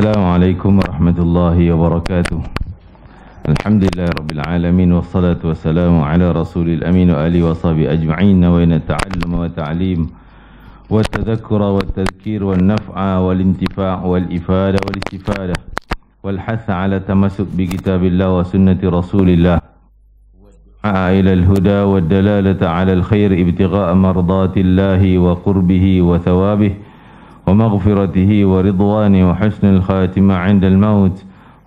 Assalamualaikum warahmatullahi wabarakatuh. Alhamdulillah rabbil alamin wassalatu wassalamu ala rasulil amin wa alihi wa sahbihi ajma'in. Nawayna ta'allum wa ta'lim wa tadhakkura wa tadhkir wa naf'a wal intifa' wal ifada wal istifadah wal hatha ala tamassuk bi kitabillah wa sunnati rasulillah wa ila al huda wa dalalata ala al khair ibtigha'a mardatillahi wa qurbihi wa thawabihi ومغفرته ورضوانه وحسن الخاتمة عند الموت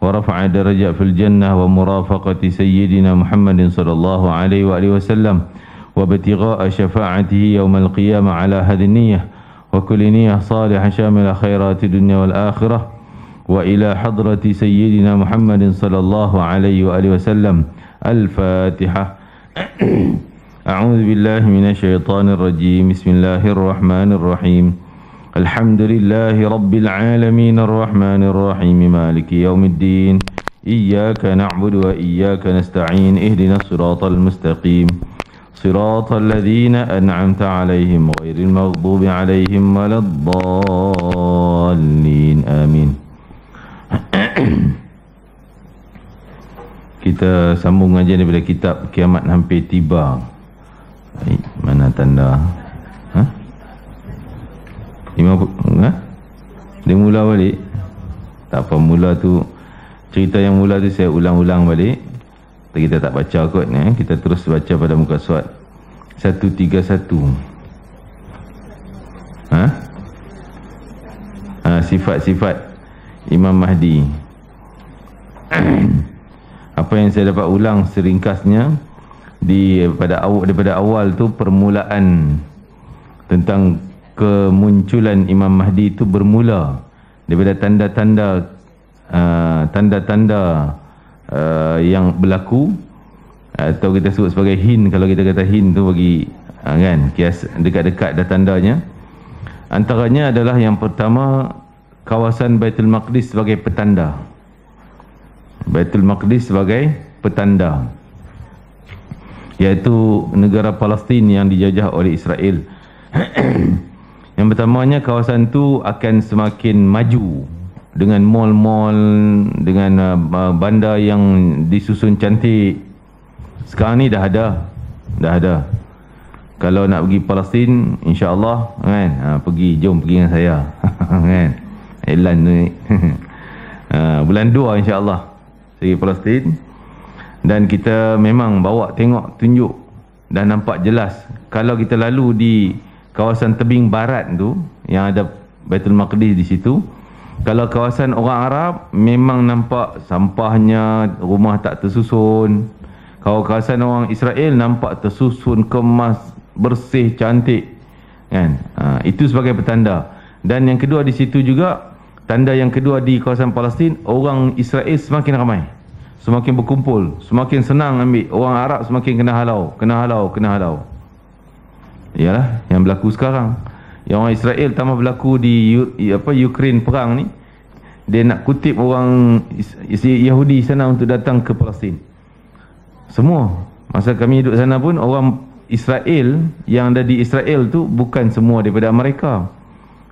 ورفع درجة في الجنة ومرافقة سيدنا محمد صلى الله عليه وآله وسلم وابتغاء شفاعته يوم القيامة على هذه النية وكل نية صالحة شاملة خيرات الدنيا والآخرة وإلى حضرة سيدنا محمد صلى الله عليه وآله وسلم. الفاتحة. أعوذ بالله من الشيطان الرجيم. بسم الله الرحمن الرحيم. الحمد لله رب العالمين الرحمن الرحيم مالك يوم الدين إياك نعبد وإياك نستعين اهدنا الصراط المستقيم صراط الذين أنعمت عليهم غير المغضوب عليهم ولا الضالين آمين. Kita sambung ngajian daripada kitab Kiamat Hampir Tiba. Mana tanda? Dia mula balik. Tak apa, mula tu cerita yang mula tu saya ulang-ulang balik. Kita tak baca kot ni. Kita terus baca pada muka surat 131. Sifat-sifat Imam Mahdi. Apa yang saya dapat ulang seringkasnya daripada awal tu, permulaan tentang kemunculan Imam Mahdi itu bermula daripada tanda-tanda yang berlaku, atau kita sebut sebagai hint. Kalau kita kata hint tu bagi kan, kias dekat-dekat dah tandanya. Antaranya adalah yang pertama, kawasan Baitul Maqdis sebagai petanda. Baitul Maqdis sebagai petanda, iaitu negara Palestin yang dijajah oleh Israel. Yang pertamanya, kawasan tu akan semakin maju dengan mall-mall, dengan bandar yang disusun cantik. Sekarang ni dah ada. Kalau nak pergi Palestin, insya-Allah kan, jom pergi dengan saya. Kan? Elan ni. Bulan 2 insya-Allah pergi Palestin, dan kita memang bawa tengok, tunjuk, dan nampak jelas. Kalau kita lalu di kawasan tebing barat tu yang ada Baitul Maqdis di situ, kalau kawasan orang Arab memang nampak sampahnya, rumah tak tersusun. Kalau kawasan orang Israel nampak tersusun, kemas, bersih, cantik kan. Itu sebagai petanda. Dan yang kedua di situ juga, tanda yang kedua di kawasan Palestin, orang Israel semakin ramai, semakin berkumpul, semakin senang ambil. Orang Arab semakin kena halau. Ialah yang berlaku sekarang. Yang orang Israel tambah berlaku di Ukraine perang ni, dia nak kutip orang Yahudi sana untuk datang ke Palestin. Semua masa kami duduk sana pun, orang Israel yang ada di Israel tu bukan semua daripada Amerika,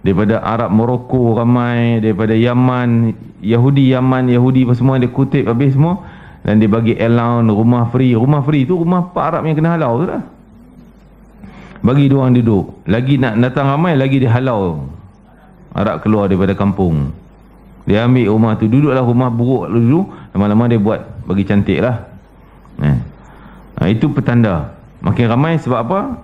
daripada Arab Morocco ramai, daripada Yaman, Yahudi apa semua dia kutip habis semua, dan dia bagi allowance rumah free. Rumah free tu rumah Pak Arab yang kena halau tu lah. Bagi diorang duduk. Lagi nak datang ramai, lagi dia halau Arab keluar daripada kampung. Dia ambil rumah tu, duduklah rumah buruk dulu, lama-lama dia buat bagi cantik lah. Itu petanda. Makin ramai sebab apa?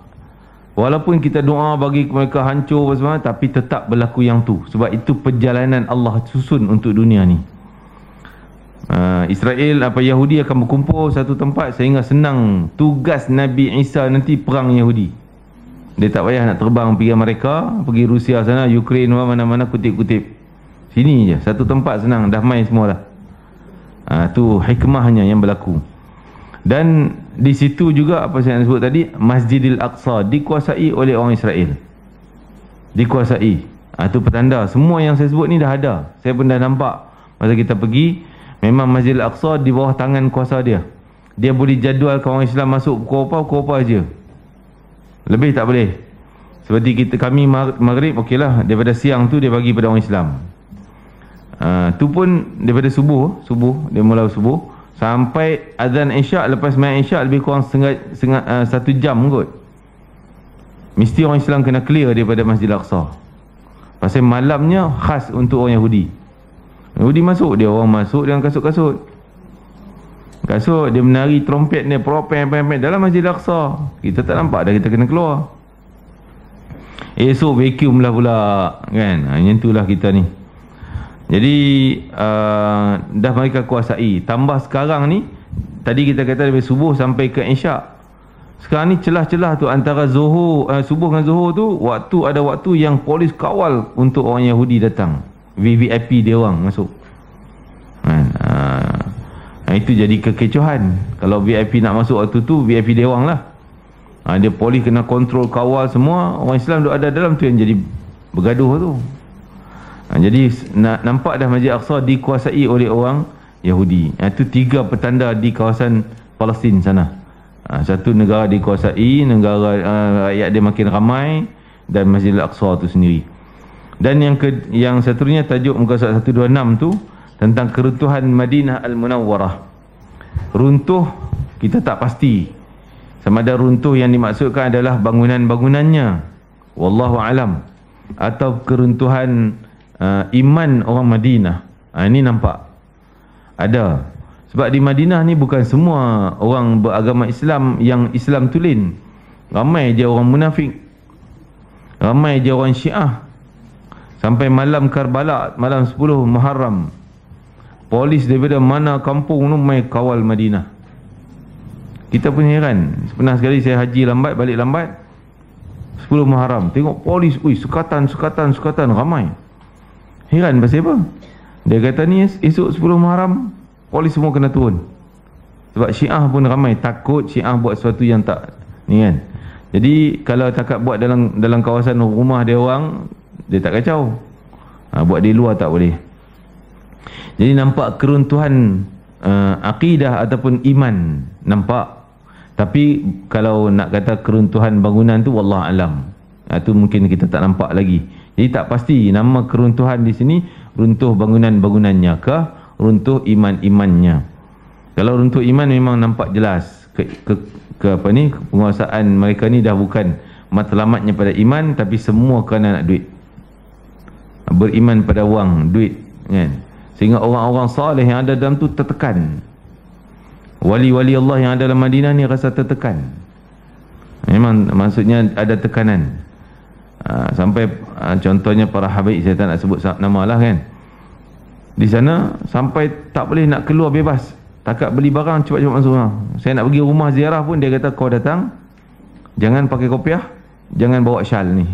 Walaupun kita doa bagi mereka hancur apa semua, tapi tetap berlaku yang tu. Sebab itu perjalanan Allah susun untuk dunia ni. Israel Yahudi akan berkumpul satu tempat sehingga senang tugas Nabi Isa nanti perang Yahudi. Dia tak payah nak terbang pergi Amerika, pergi Rusia sana, Ukraine, mana-mana kutip-kutip. Sini je, satu tempat senang, dah main semua dah. Tu hikmahnya yang berlaku. Dan di situ juga apa saya sebut tadi, Masjidil Aqsa dikuasai oleh orang Israel. Dikuasai. Tu petanda. Semua yang saya sebut ni dah ada. Saya pun dah nampak masa kita pergi. Memang Masjidil Aqsa di bawah tangan kuasa dia. Dia boleh jadualkan orang Islam masuk pukul apa aja. Lebih tak boleh. Seperti kami maghrib, okeylah, daripada siang tu dia bagi pada orang Islam. Tu pun daripada subuh dia mula subuh sampai azan isyak. Lepas main isyak lebih kurang setengah 1 jam kot. Mesti orang Islam kena clear daripada Masjid Al-Aqsa. Pasal malamnya khas untuk orang Yahudi. Yahudi masuk, dia orang masuk dengan kasut-kasut. Dia menari trompet dia propeng dalam Masjid Al-Aqsa. Kita tak nampak dah, kita kena keluar. Esok vacuum lah pula kan. Yang itulah kita ni. Jadi dah mereka kuasai. Tambah sekarang ni, tadi kita kata dari subuh sampai ke isyak. Sekarang ni celah-celah tu antara subuh dengan zuhur tu, ada waktu yang polis kawal untuk orang Yahudi datang. VVIP dia orang masuk. Itu jadi kekecohan. Kalau VIP nak masuk waktu tu, VIP dia orang lah. Dia polis kena kontrol, kawal semua. Orang Islam duk ada dalam tu yang jadi bergaduh tu. Jadi nampak dah Masjid Al-Aqsa dikuasai oleh orang Yahudi. Itu 3 petanda di kawasan Palestin sana. Satu, negara dikuasai, negara rakyat dia makin ramai, dan Masjid Al-Aqsa tu sendiri. Dan yang seterusnya tajuk muka surat 126 tu tentang keruntuhan Madinah Al-Munawwarah. Runtuh kita tak pasti sama ada runtuh yang dimaksudkan adalah bangunan-bangunannya, wallahu alam, atau keruntuhan iman orang Madinah. Ini nampak ada. Sebab di Madinah ni bukan semua orang beragama Islam yang Islam tulen. Ramai je orang munafik, ramai je orang Syiah. Sampai malam Karbala, malam 10 Muharram, polis daripada mana kampung tu mai kawal Madinah. Kita pun heran. Pernah sekali saya haji lambat, balik lambat 10 Muharram, tengok polis, sukatan ramai. Heran pasal apa? Dia kata ni esok 10 Muharram polis semua kena turun. Sebab Syiah pun ramai, takut Syiah buat sesuatu yang tak ni kan. Jadi kalau takat buat dalam kawasan rumah dia orang, dia tak kacau. Buat di luar tak boleh. Jadi nampak keruntuhan akidah ataupun iman, nampak. Tapi kalau nak kata keruntuhan bangunan tu, wallah alam, itu mungkin kita tak nampak lagi. Jadi tak pasti nama keruntuhan di sini runtuh bangunan-bangunannya ke runtuh iman-imannya. Kalau runtuh iman memang nampak jelas penguasaan mereka ni dah bukan matlamatnya pada iman, tapi semua kerana nak duit, beriman pada wang, duit kan. Sehingga orang-orang saleh yang ada dalam tu tertekan. Wali-wali Allah yang ada dalam Madinah ni rasa tertekan. Memang maksudnya ada tekanan. Sampai contohnya para habaib, saya tak nak sebut nama lah kan, di sana sampai tak boleh nak keluar bebas. Takat beli barang cepat-cepat masuk. Saya nak pergi rumah ziarah pun dia kata, kau datang jangan pakai kopiah, jangan bawa syal ni.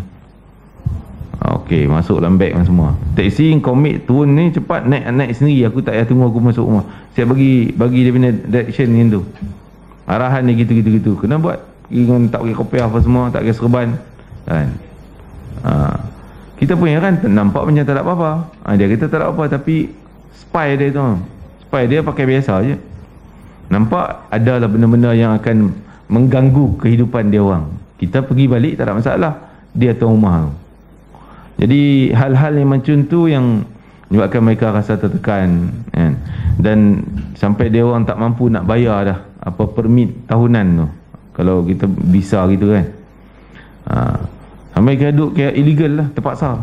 Okey, masuk dalam beg semua. Taksi kau ambil turun ni cepat, naik sendiri, aku tak payah tunggu aku masuk rumah. Saya bagi dia punya direction macam tu. Arahan dia gitu. Kena buat. Tak pakai kopiah apa semua, tak pakai serban kan. Kita pun heran, nampak macam tak ada apa-apa. Dia kata tak ada apa, tapi spy dia tu, spy dia pakai biasa je. Nampak adalah benda-benda yang akan mengganggu kehidupan dia orang. Kita pergi balik tak ada masalah, dia tuan rumah tu. Jadi hal-hal yang macam tu yang menyebabkan mereka rasa tertekan kan? Dan sampai dia orang tak mampu nak bayar dah apa permit tahunan tu, kalau kita visa gitu kan. Sampai kena duduk kira illegal lah, terpaksa.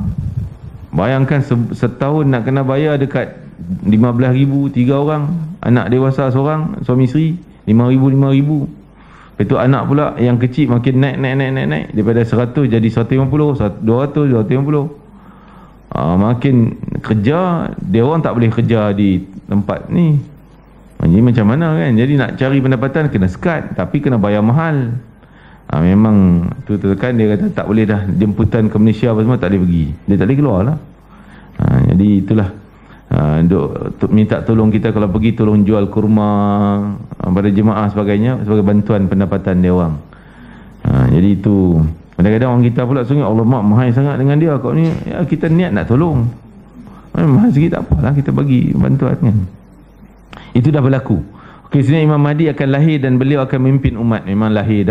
Bayangkan setahun nak kena bayar dekat 15,000 3 orang, anak dewasa seorang, suami isteri 5,000. Lepas tu anak pula yang kecil makin naik daripada 100 jadi 150, 200, 250. Makin kerja, dia orang tak boleh kerja di tempat ni. Jadi macam mana kan? Jadi nak cari pendapatan kena sekat, tapi kena bayar mahal. Memang tu tertekan, dia kata tak boleh dah, jemputan ke Malaysia apa semua tak boleh pergi, dia tak boleh keluar lah. Jadi itulah, minta tolong kita kalau pergi, tolong jual kurma pada jemaah sebagainya sebagai bantuan pendapatan dia orang. Jadi itu kadang-kadang orang kita pula sungguh Allah mak mahal sangat dengan dia kau ni, ya, kita niat nak tolong, mahal sikit tak apalah, kita bagi bantuan kan. Itu dah berlaku. Okey, sini Imam Mahdi akan lahir dan beliau akan memimpin umat. Memang lahir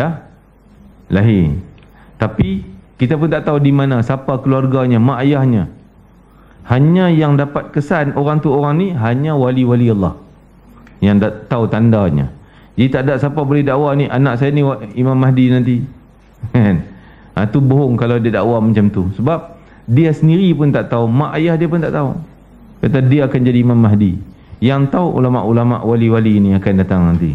tapi kita pun tak tahu di mana, siapa keluarganya, mak ayahnya. Hanya yang dapat kesan orang tu orang ni hanya wali-wali Allah yang tahu tandanya. Jadi tak ada siapa boleh dakwa ni anak saya ni Imam Mahdi nanti. Kan? Tu bohong kalau dia dakwa macam tu. Sebab dia sendiri pun tak tahu, mak ayah dia pun tak tahu. Kata dia akan jadi Imam Mahdi. Yang tahu ulama-ulama wali-wali ni akan datang nanti.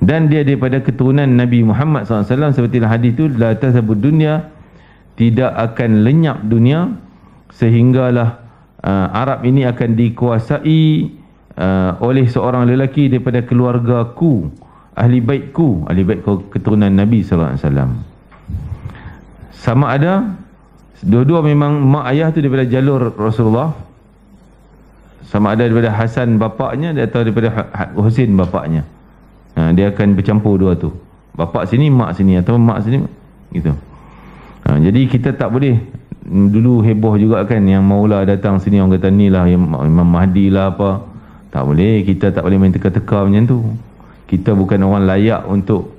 Dan dia daripada keturunan Nabi Muhammad SAW, seperti hadis tu, la tazhabud dunya, tidak akan lenyap dunia sehinggalah Arab ini akan dikuasai oleh seorang lelaki daripada keluargaku, ahli baitku, keturunan Nabi SAW. Sama ada dua-dua memang mak ayah tu daripada jalur Rasulullah, sama ada daripada Hasan bapaknya atau daripada Husin bapaknya. Dia akan bercampur dua tu, bapak sini mak sini, atau mak sini gitu. Jadi kita tak boleh, dulu heboh juga kan yang maula datang sini orang kata ni lah Imam Mahdi lah apa. Tak boleh, kita tak boleh main teka-teka macam tu. Kita bukan orang layak untuk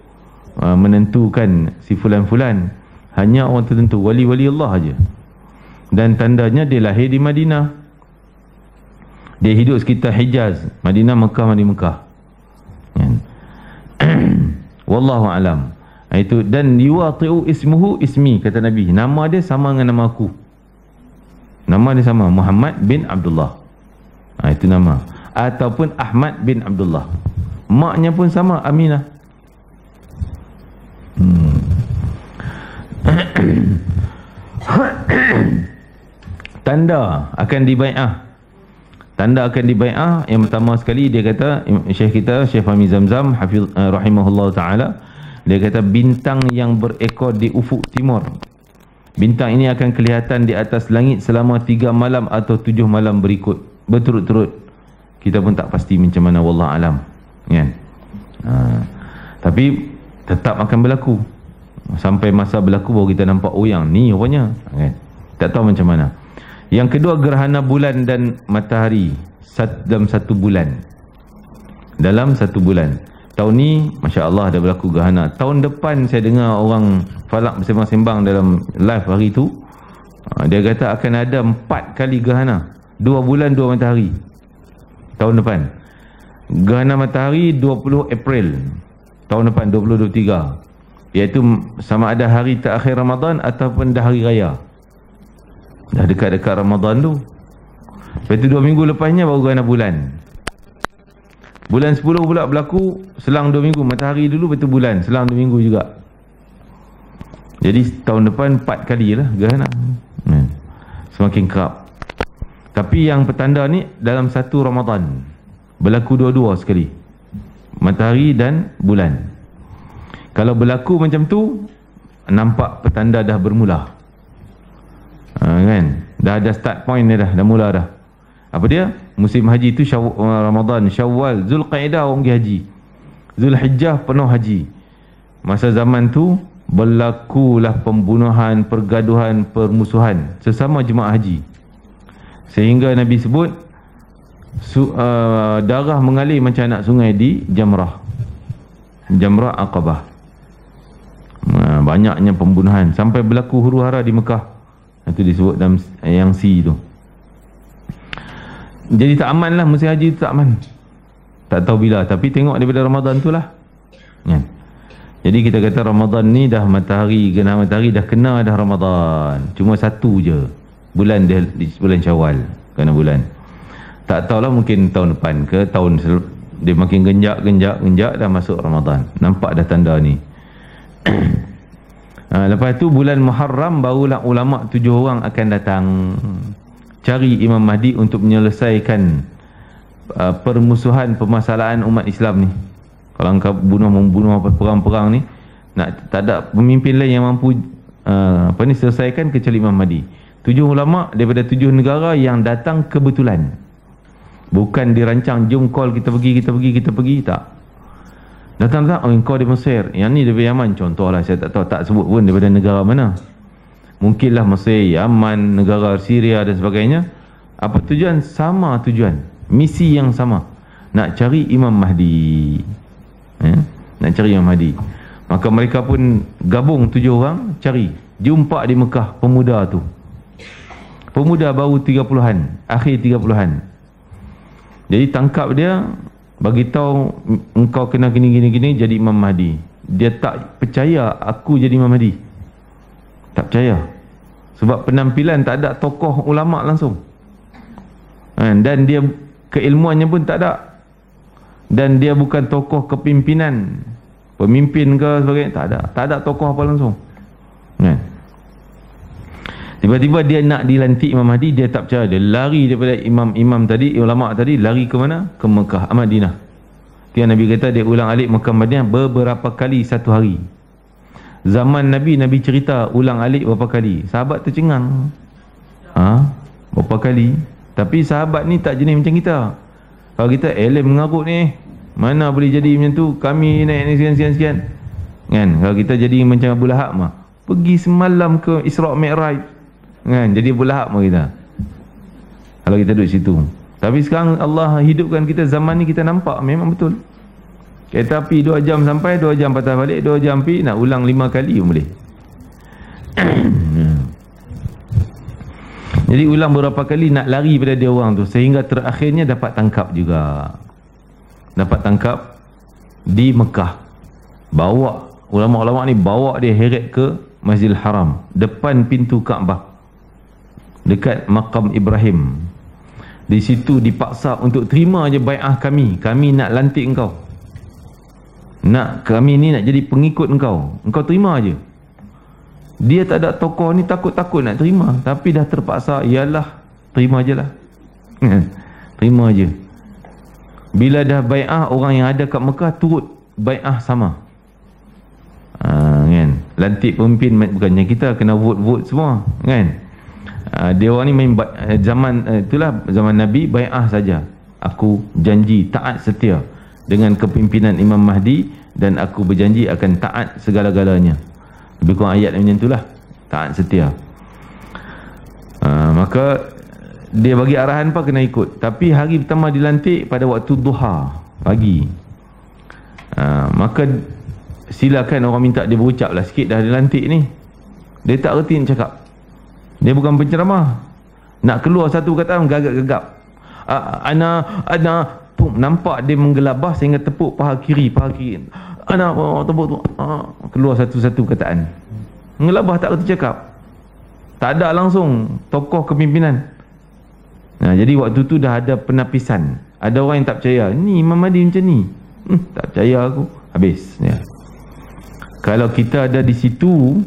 menentukan si fulan-fulan. Hanya orang tertentu, wali-wali Allah aja. Dan tandanya dia lahir di Madinah, dia hidup sekitar Hijaz, Madinah, Mekah, Mekah. Wallahu alam. Itu, dan yuwati'u ismuhu ismi, kata Nabi, nama dia sama dengan nama aku. Nama dia sama, Muhammad bin Abdullah. Itu nama. Ataupun Ahmad bin Abdullah. Maknya pun sama, Aminah. Tanda akan dibai'ah. Tanda akan dibai'ah, yang pertama sekali dia kata, Syekh kita, Syekh Fahmi Zamzam hafiz rahimahullah ta'ala, dia kata bintang yang berekor di ufuk timur. Bintang ini akan kelihatan di atas langit selama 3 malam atau 7 malam berturut-turut. Kita pun tak pasti macam mana, wallah alam, kan? Tapi tetap akan berlaku. Sampai masa berlaku baru kita nampak, oh yang ni rupanya, kan? Tak tahu macam mana. Yang kedua, gerhana bulan dan matahari dalam 1 bulan. Dalam 1 bulan. Tahun ni Masya Allah dah berlaku gerhana. Tahun depan saya dengar orang falak bersembang-sembang dalam live hari tu, dia kata akan ada 4 kali gerhana, 2 bulan 2 matahari tahun depan. Gerhana matahari 20 April tahun depan, 2023, iaitu sama ada hari terakhir Ramadan ataupun dah hari raya. Dah dekat-dekat Ramadan tu. Lepas tu 2 minggu lepasnya baru gerhana bulan. Bulan 10 pula berlaku selang 2 minggu. Matahari dulu, lepas tu bulan, selang 2 minggu juga. Jadi tahun depan 4 kali lah gerhana. Semakin kerap. Tapi yang petanda ni dalam 1 Ramadan berlaku dua-dua sekali, matahari dan bulan. Kalau berlaku macam tu, nampak petanda dah bermula. Kan? Dah ada start point dia dah mula dah. Apa dia? Musim haji tu Ramadan, Syawal, Zulqaidah orang pergi haji, Zulhijjah penuh haji. Masa zaman tu berlakulah pembunuhan, pergaduhan, permusuhan sesama jemaah haji. Sehingga Nabi sebut darah mengalir macam anak sungai di Jamrah Aqabah. Banyaknya pembunuhan sampai berlaku huru-hara di Mekah. Itu disebut dalam yang si tu. Jadi tak aman lah, musim haji tu tak aman. Tak tahu bila, tapi tengok daripada Ramadan tu lah, ya. Jadi kita kata Ramadan ni dah gerhana matahari dah kena dah Ramadan. Cuma 1 je bulan dia, di bulan Syawal kena bulan. Tak tahulah, mungkin tahun depan ke tahun dia makin genjak dah masuk Ramadan. Nampak dah tanda ni. Lepas tu bulan Muharram barulah ulama 7 orang akan datang cari Imam Mahdi untuk menyelesaikan permusuhan, permasalahan umat Islam ni. Kalau engkau membunuh perang-perang ni, tak ada pemimpin lain yang mampu selesaikan kecuali Imam Mahdi. 7 ulama daripada 7 negara yang datang kebetulan. Bukan dirancang, jom call kita pergi, tak. Datang-datang, oh engkau di Mesir, yang ni daripada Yaman, contohlah, saya tak tahu, tak sebut pun daripada negara mana. Mungkinlah Mesir, Yaman, negara Syria dan sebagainya. Apa tujuan? Sama tujuan, misi yang sama, nak cari Imam Mahdi, nak cari Imam Mahdi. Maka mereka pun gabung 7 orang, cari, jumpa di Mekah pemuda tu. Pemuda baru 30-an, akhir 30-an. Jadi tangkap dia, bagi tahu engkau kena gini jadi Imam Mahdi. Dia tak percaya aku jadi Imam Mahdi. Tak percaya. Sebab penampilan tak ada tokoh ulama langsung. Dan dia keilmuannya pun tak ada. Dan dia bukan tokoh kepimpinan, pemimpin ke sebagainya, tak ada. Tak ada tokoh apa langsung. Tiba-tiba dia nak dilantik Imam Mahdi, dia tak percaya. Dia lari daripada imam tadi, ulama tadi, lari ke mana? Ke Mekah, Madinah. Tiada Nabi kata dia ulang alik Mekah Madinah beberapa kali satu hari. Zaman Nabi cerita ulang alik berapa kali. Sahabat tercengang. Berapa kali? Tapi sahabat ni tak jenis macam kita. Kalau kita mengarut ni, mana boleh jadi macam tu? Kami naik ni sekian-sekian. Kan? Kalau kita jadi macam Abu Lahab mah, pergi semalam ke Isra' Mi'raj. Kan? Jadi Abu Lahab mah kita. Kalau kita duduk situ. Tapi sekarang Allah hidupkan kita, zaman ni kita nampak memang betul. Kereta api 2 jam sampai, 2 jam patah balik, 2 jam pergi, nak ulang 5 kali pun boleh. Jadi ulang beberapa kali nak lari pada dia orang tu, sehingga terakhirnya dapat tangkap juga. Dapat tangkap di Mekah. Bawa ulama-ulama ni, bawa dia heret ke Masjidil Haram, depan pintu Kaabah, dekat makam Ibrahim. Di situ dipaksa untuk terima je bai'ah kami nak lantik engkau. Kami ni nak jadi pengikut engkau. Engkau terima je. Dia tak ada tokoh ni, takut-takut nak terima, tapi dah terpaksa. Yalah, terima je lah. Terima je. Bila dah bai'ah, orang yang ada kat Mekah turut bai'ah sama. Kan? Lantik pemimpin, bukannya kita kena vote semua, kan? Dia orang ni main zaman itulah zaman Nabi, bai'ah saja. Aku janji taat setia dengan kepimpinan Imam Mahdi, dan aku berjanji akan taat segala-galanya. Lebih kurang ayat macam itulah, taat setia. Maka dia bagi arahan apa kena ikut. Tapi hari pertama dilantik pada waktu duha pagi. Maka silakan orang minta dia berucap lah sikit, dah dilantik ni. Dia tak reti nak cakap. Dia bukan penceramah. Nak keluar satu kataan gagap-gagap. Ana pum, nampak dia menggelabah sehingga tepuk paha kiri. Ana tepuk tu. Keluar satu-satu kataan. Menggelabah, tak reti cakap. Tak ada langsung tokoh kepimpinan. Jadi waktu tu dah ada penapisan. Ada orang yang tak percaya. Ni Imam Mahdi macam ni. Tak percaya aku. Habis. Ya. Kalau kita ada di situ,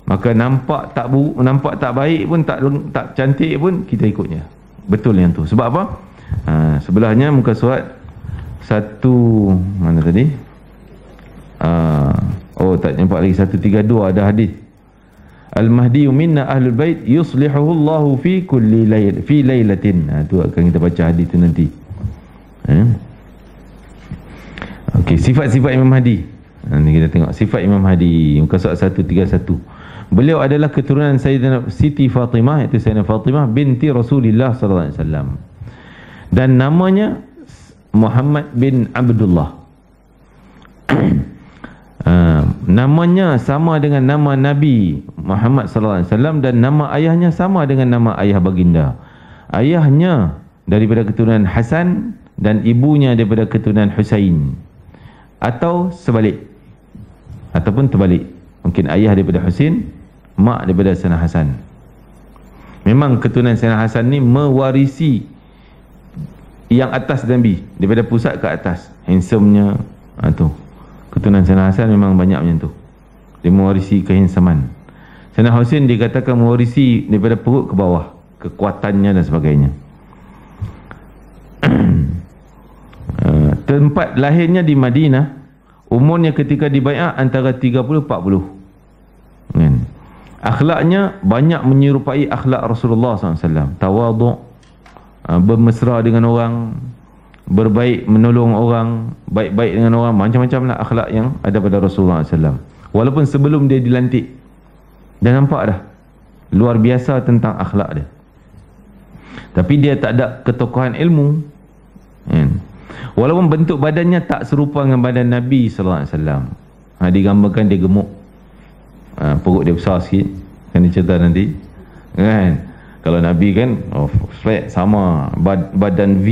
maka nampak tak buruk, nampak tak baik pun, tak cantik pun, kita ikutnya. Betul yang tu. Sebab apa? Sebelahnya muka surat 1, mana tadi? Tak nampak lagi, 132 ada hadis. Al-Mahdi minna ahlul bait yuslihuhu Allahu fi kulli layl fi lailatin. Tu akan kita baca hadis tu nanti. Okey, sifat-sifat Imam Mahdi. Nanti kita tengok sifat Imam Mahdi, muka surat 131. Beliau adalah keturunan Sayyidina Siti Fatimah, iaitu Sayyidina Fatimah binti Rasulullah sallallahu alaihi wasallam. Dan namanya Muhammad bin Abdullah. Namanya sama dengan nama Nabi Muhammad sallallahu alaihi wasallam, dan nama ayahnya sama dengan nama ayah baginda. Ayahnya daripada keturunan Hasan dan ibunya daripada keturunan Husain, atau sebalik, ataupun terbalik. Mungkin ayah daripada Husain, mak daripada Sayyidina Hasan. Memang keturunan Sayyidina Hasan ni mewarisi yang atas Nabi, daripada pusat ke atas, handsome-nya. Tu keturunan Sayyidina Hasan memang banyak macam tu. Dia mewarisi kehansaman. Sayyidina Husain dikatakan mewarisi daripada perut ke bawah, kekuatannya dan sebagainya. Tempat lahirnya di Madinah. Umurnya ketika dibai'ah antara 30-40. Akhlaknya banyak menyerupai akhlak Rasulullah SAW. Tawaduk, bermesra dengan orang, berbaik, menolong orang, baik-baik dengan orang, macam-macam lah akhlak yang ada pada Rasulullah SAW. Walaupun sebelum dia dilantik, dah nampak dah luar biasa tentang akhlak dia. Tapi dia tak ada ketokohan ilmu. Walaupun bentuk badannya tak serupa dengan badan Nabi SAW. Digambarkan dia gemuk, perut dia besar sikit, kan dia cerita nanti, kan? Kalau Nabi kan flat sama, badan V,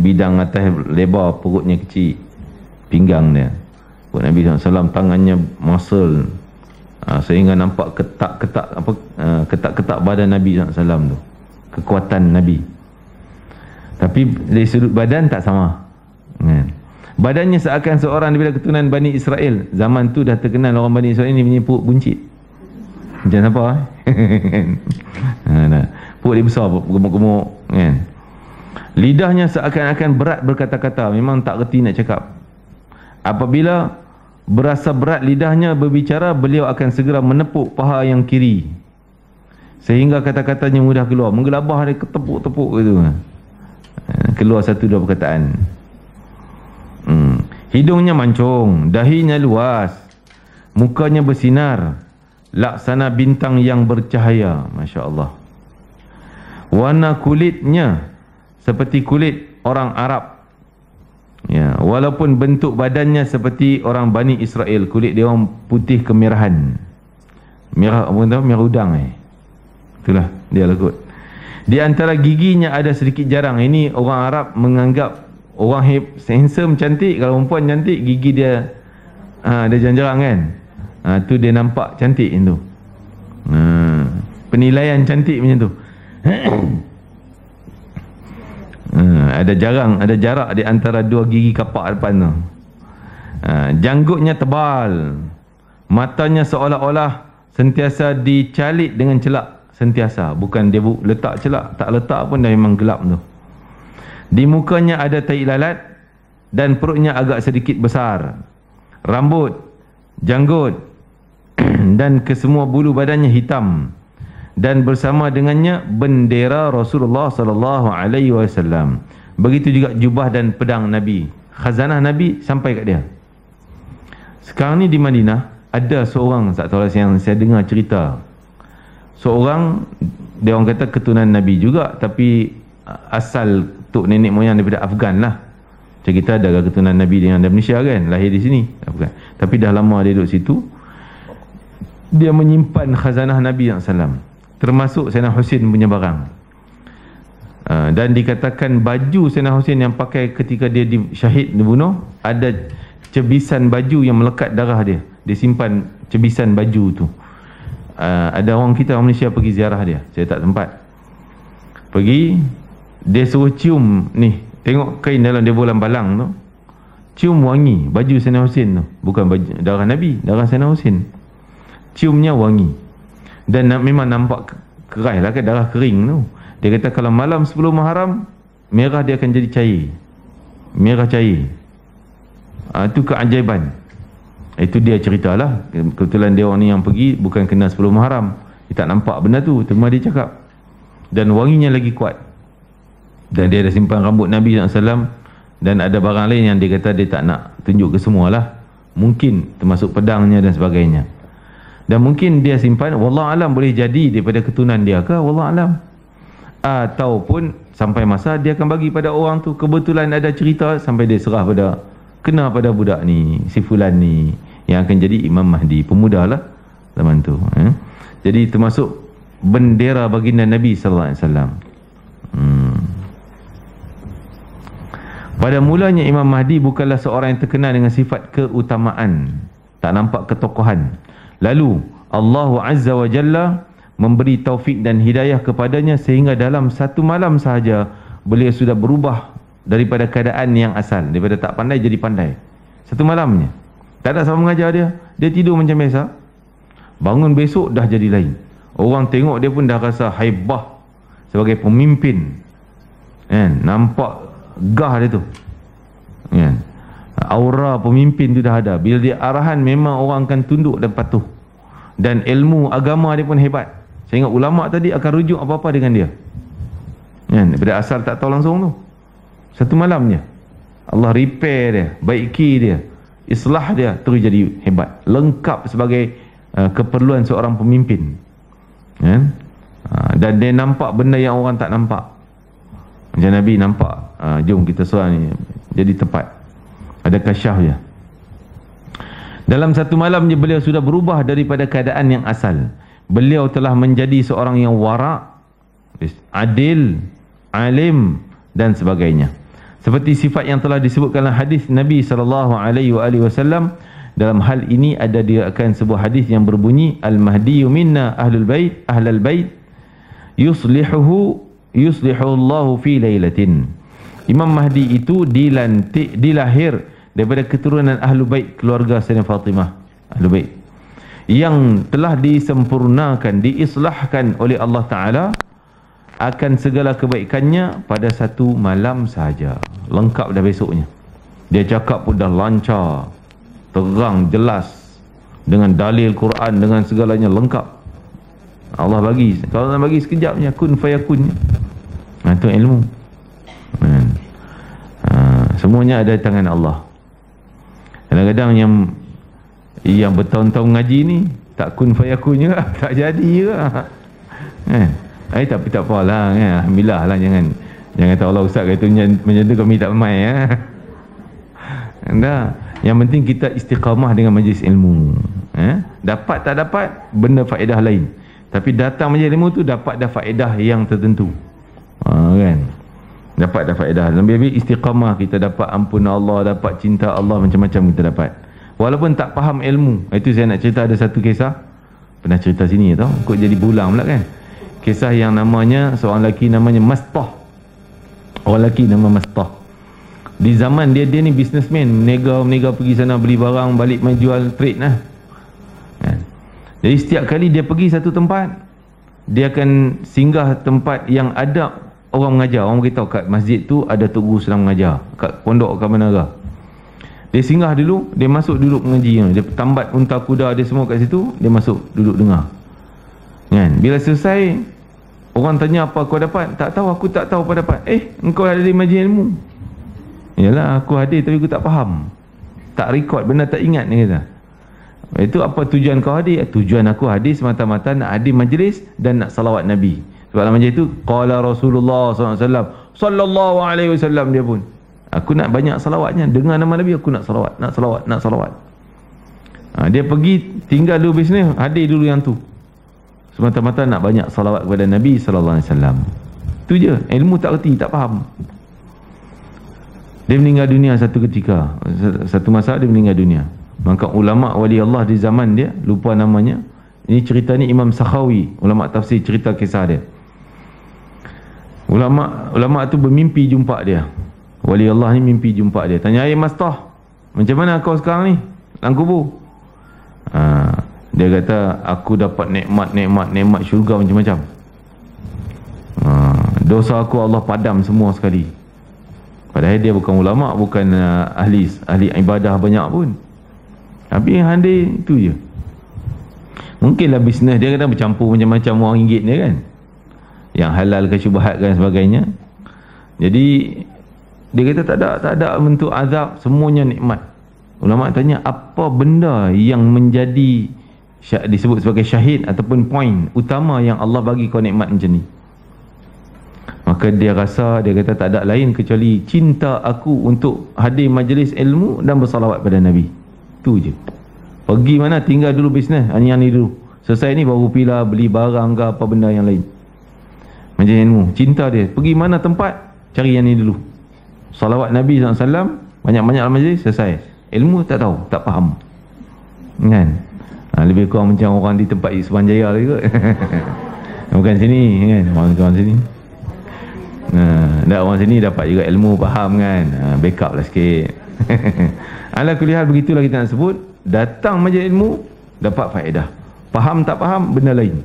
bidang atas lebar, perutnya kecil, pinggang dia. Buat Nabi SAW tangannya muscle, sehingga nampak ketak-ketak badan Nabi SAW tu, kekuatan Nabi. Tapi dari sudut badan tak sama kan? Badannya seakan seorang daripada keturunan Bani Israel. Zaman tu dah terkenal orang Bani Israel ni punya perut buncit macam apa perut dia besar, gemuk-gemuk kan. Lidahnya seakan-akan berat berkata-kata, memang tak reti nak cakap. Apabila berasa berat lidahnya berbicara, beliau akan segera menepuk paha yang kiri sehingga kata-katanya mudah keluar. Menggelabah dia, ketepuk-tepuk gitu, keluar satu dua perkataan. Hidungnya mancung, dahinya luas, mukanya bersinar laksana bintang yang bercahaya. Masya Allah. Warna kulitnya seperti kulit orang Arab, ya, walaupun bentuk badannya seperti orang Bani Israel. Kulit dia orang putih kemerahan, merah, apa tahu, merah udang itulah dia lah kot. Di antara giginya ada sedikit jarang. Ini orang Arab menganggap orang handsome, cantik. Kalau perempuan cantik, gigi dia ada jarang-jarang kan. Tu dia nampak cantik tu. Penilaian cantik macam tu. Ada jarak di antara dua gigi kapak depan tu. Janggutnya tebal, matanya seolah-olah sentiasa dicalik dengan celak. Sentiasa, bukan dia letak celak, tak letak pun dah memang gelap tu. Di mukanya ada tai lalat dan perutnya agak sedikit besar. Rambut, janggut dan kesemua bulu badannya hitam, dan bersama dengannya bendera Rasulullah sallallahu alaihi wasallam. Begitu juga jubah dan pedang Nabi. Khazanah Nabi sampai kat dia. Sekarang ni di Madinah ada seorang, tak tahu yang saya dengar cerita, seorang dia orang kata keturunan Nabi juga, tapi asal tok nenek moyang daripada Afghan lah. Macam kita ada keturunan Nabi dengan Malaysia kan, lahir di sini Afghan, tapi dah lama dia duduk situ. Dia menyimpan khazanah Nabi SAW, termasuk Sayyidina Husin punya barang. Dan dikatakan baju Sayyidina Husin yang pakai ketika dia syahid, dibunuh, ada cebisan baju yang melekat darah dia. Dia simpan cebisan baju tu. Ada orang kita, orang Malaysia pergi ziarah dia, saya tak sempat pergi. Dia suruh cium ni, tengok kain dalam dia bolam balang tu, cium wangi baju Sayyidina Husin tu. Bukan baju darah Nabi, darah Sayyidina Husin. Ciumnya wangi. Dan memang nampak keras lah kan, darah kering tu. Dia kata kalau malam 10 Muharram, merah dia akan jadi cair, merah cair. Itu keajaiban. Itu dia ceritalah. Kebetulan dia orang ni yang pergi bukan kena 10 Muharram, dia tak nampak benda tu, cuma dia cakap. Dan wanginya lagi kuat. Dan dia ada simpan rambut Nabi SAW. Dan ada barang lain yang dia kata dia tak nak tunjuk ke semualah. Mungkin termasuk pedangnya dan sebagainya. Dan mungkin dia simpan, wallah alam, boleh jadi daripada keturunan dia ke, wallah alam. Ataupun sampai masa dia akan bagi pada orang tu. Kebetulan ada cerita sampai dia serah pada, kena pada budak ni, si fulan ni, yang akan jadi Imam Mahdi, pemuda lah zaman tu. Jadi termasuk bendera baginda Nabi SAW. Pada mulanya Imam Mahdi bukanlah seorang yang terkenal dengan sifat keutamaan, tak nampak ketokohan. Lalu Allah Azza wa Jalla memberi taufik dan hidayah kepadanya sehingga dalam satu malam sahaja beliau sudah berubah daripada keadaan yang asal, daripada tak pandai jadi pandai. Satu malamnya, tak ada siapa mengajar dia, dia tidur macam biasa, bangun besok dah jadi lain. Orang tengok dia pun dah rasa haibah sebagai pemimpin kan, nampak gah dia tu kan, aura pemimpin tu dah ada. Bila dia arahan memang orang akan tunduk dan patuh. Dan ilmu agama dia pun hebat, sehingga ulama tadi akan rujuk apa-apa dengan dia kan, daripada asal tak tahu langsung tu. Satu malamnya Allah repair dia, baiki dia, islah dia, terus jadi hebat, lengkap sebagai keperluan seorang pemimpin kan. Dan dia nampak benda yang orang tak nampak. Macam Nabi nampak, jom kita soal ni jadi tepat, ada kasyaf dia. Dalam satu malam je beliau sudah berubah daripada keadaan yang asal. beliau telah menjadi seorang yang wara', adil, alim dan sebagainya. Seperti sifat yang telah disebutkan dalam hadis Nabi SAW. Dalam hal ini ada diriwayatkan sebuah hadis yang berbunyi, Al-Mahdi minna ahlul bait yuslihu Allahu fi lailatin. Imam Mahdi itu dilahir daripada keturunan ahlul bait, keluarga Sayyidina Fatimah, ahlul bait, yang telah disempurnakan, diislahkan oleh Allah Ta'ala akan segala kebaikannya pada satu malam sahaja. Lengkap dah besoknya. Dia cakap pun dah lancar, terang, jelas, dengan dalil Quran, dengan segalanya lengkap. Allah bagi, kalau nak bagi sekejapnya, kun fayakun. Itu ilmu. Semuanya ada di tangan Allah. Kadang-kadang yang bertahun-tahun ngaji ni tak kun fayakun juga, tak jadi juga. Tapi tak apalah, alhamdulillah lah. Jangan tahu Allah ustaz kata macam tu kami tak main. Yang penting kita istiqamah dengan majlis ilmu. Dapat tak dapat benda faedah lain, tapi datang majlis ilmu tu dapat dah faedah yang tertentu. Kan? Dapat dah faedah. Lebih-lebih istiqamah, kita dapat ampun Allah, dapat cinta Allah, macam-macam kita dapat. Walaupun tak faham ilmu. Itu saya nak cerita, ada satu kisah. Pernah cerita sini tau, kok jadi bulang pula kan. Kisah yang namanya, seorang lelaki namanya Mastah. Orang lelaki nama Mastah. Di zaman dia ni businessman, menega pergi sana beli barang, balik main jual, trade lah. Jadi setiap kali dia pergi satu tempat, dia akan singgah tempat yang ada orang mengajar. Orang beritahu kat masjid tu ada tok guru sedang mengajar, kat pondok kat mana. Dia singgah dulu, dia masuk duduk mengaji. Dia tambat unta kuda dia semua kat situ, dia masuk duduk dengar. Kan? Bila selesai, orang tanya apa kau dapat? Tak tahu, aku tak tahu apa dapat. Engkau ada di majlis ilmu. Yalah, aku hadir tapi aku tak faham, tak record, benda tak ingat ni kata. Itu apa tujuan kau hadir? Tujuan aku hadir semata-mata nak hadir majlis dan nak salawat Nabi. Sebab dalam majlis itu qala Rasulullah SAW, sallallahu alaihi wasallam, dia pun, aku nak banyak salawatnya, dengar nama Nabi aku nak salawat. Dia pergi tinggal dulu bisnes, hadir dulu yang tu, semata-mata nak banyak salawat kepada Nabi sallallahu alaihi wasallam. Tu je, ilmu tak reti, tak faham. Dia meninggal dunia satu ketika, satu masa dia meninggal dunia. Maka ulama wali Allah di zaman dia, lupa namanya, ini cerita ni Imam Sakhawi, ulama tafsir, cerita kisah dia. Ulama tu bermimpi jumpa dia. Wali Allah ni mimpi jumpa dia. Tanya, Mastah, macam mana kau sekarang ni dalam kubur? Dia kata, aku dapat nikmat syurga macam-macam. Dosa aku Allah padam semua sekali. Padahal dia bukan ulama, bukan ahli ibadah banyak pun. Tapi yang hadir itu je. Mungkinlah bisnes dia kadang bercampur macam-macam wang ringgit dia kan, yang halal ke syubhat dan sebagainya. Jadi dia kata tak ada bentuk azab, semuanya nikmat. Ulama tanya, apa benda yang menjadi disebut sebagai syahid ataupun poin utama yang Allah bagi kau nikmat macam ni? Maka dia rasa, dia kata tak ada lain kecuali cinta aku untuk hadir majlis ilmu dan bersalawat pada Nabi. Tu je. Pergi mana, tinggal dulu bisnes, yang ni dulu. Selesai ni baru pilih beli barang ke apa benda yang lain. Majlis ilmu, cinta dia. Pergi mana tempat, cari yang ni dulu. Salawat Nabi SAW, banyak-banyak majlis, selesai. Ilmu tak tahu, tak faham. Kan? Lebih kurang macam orang di tempat Isban Jaya lagi kot. Bukan sini kan, orang sini. Orang sini dapat juga ilmu, faham kan, backup lah sikit. Ala kulihat, begitulah kita nak sebut, datang majlis ilmu dapat faedah, faham tak faham benda lain.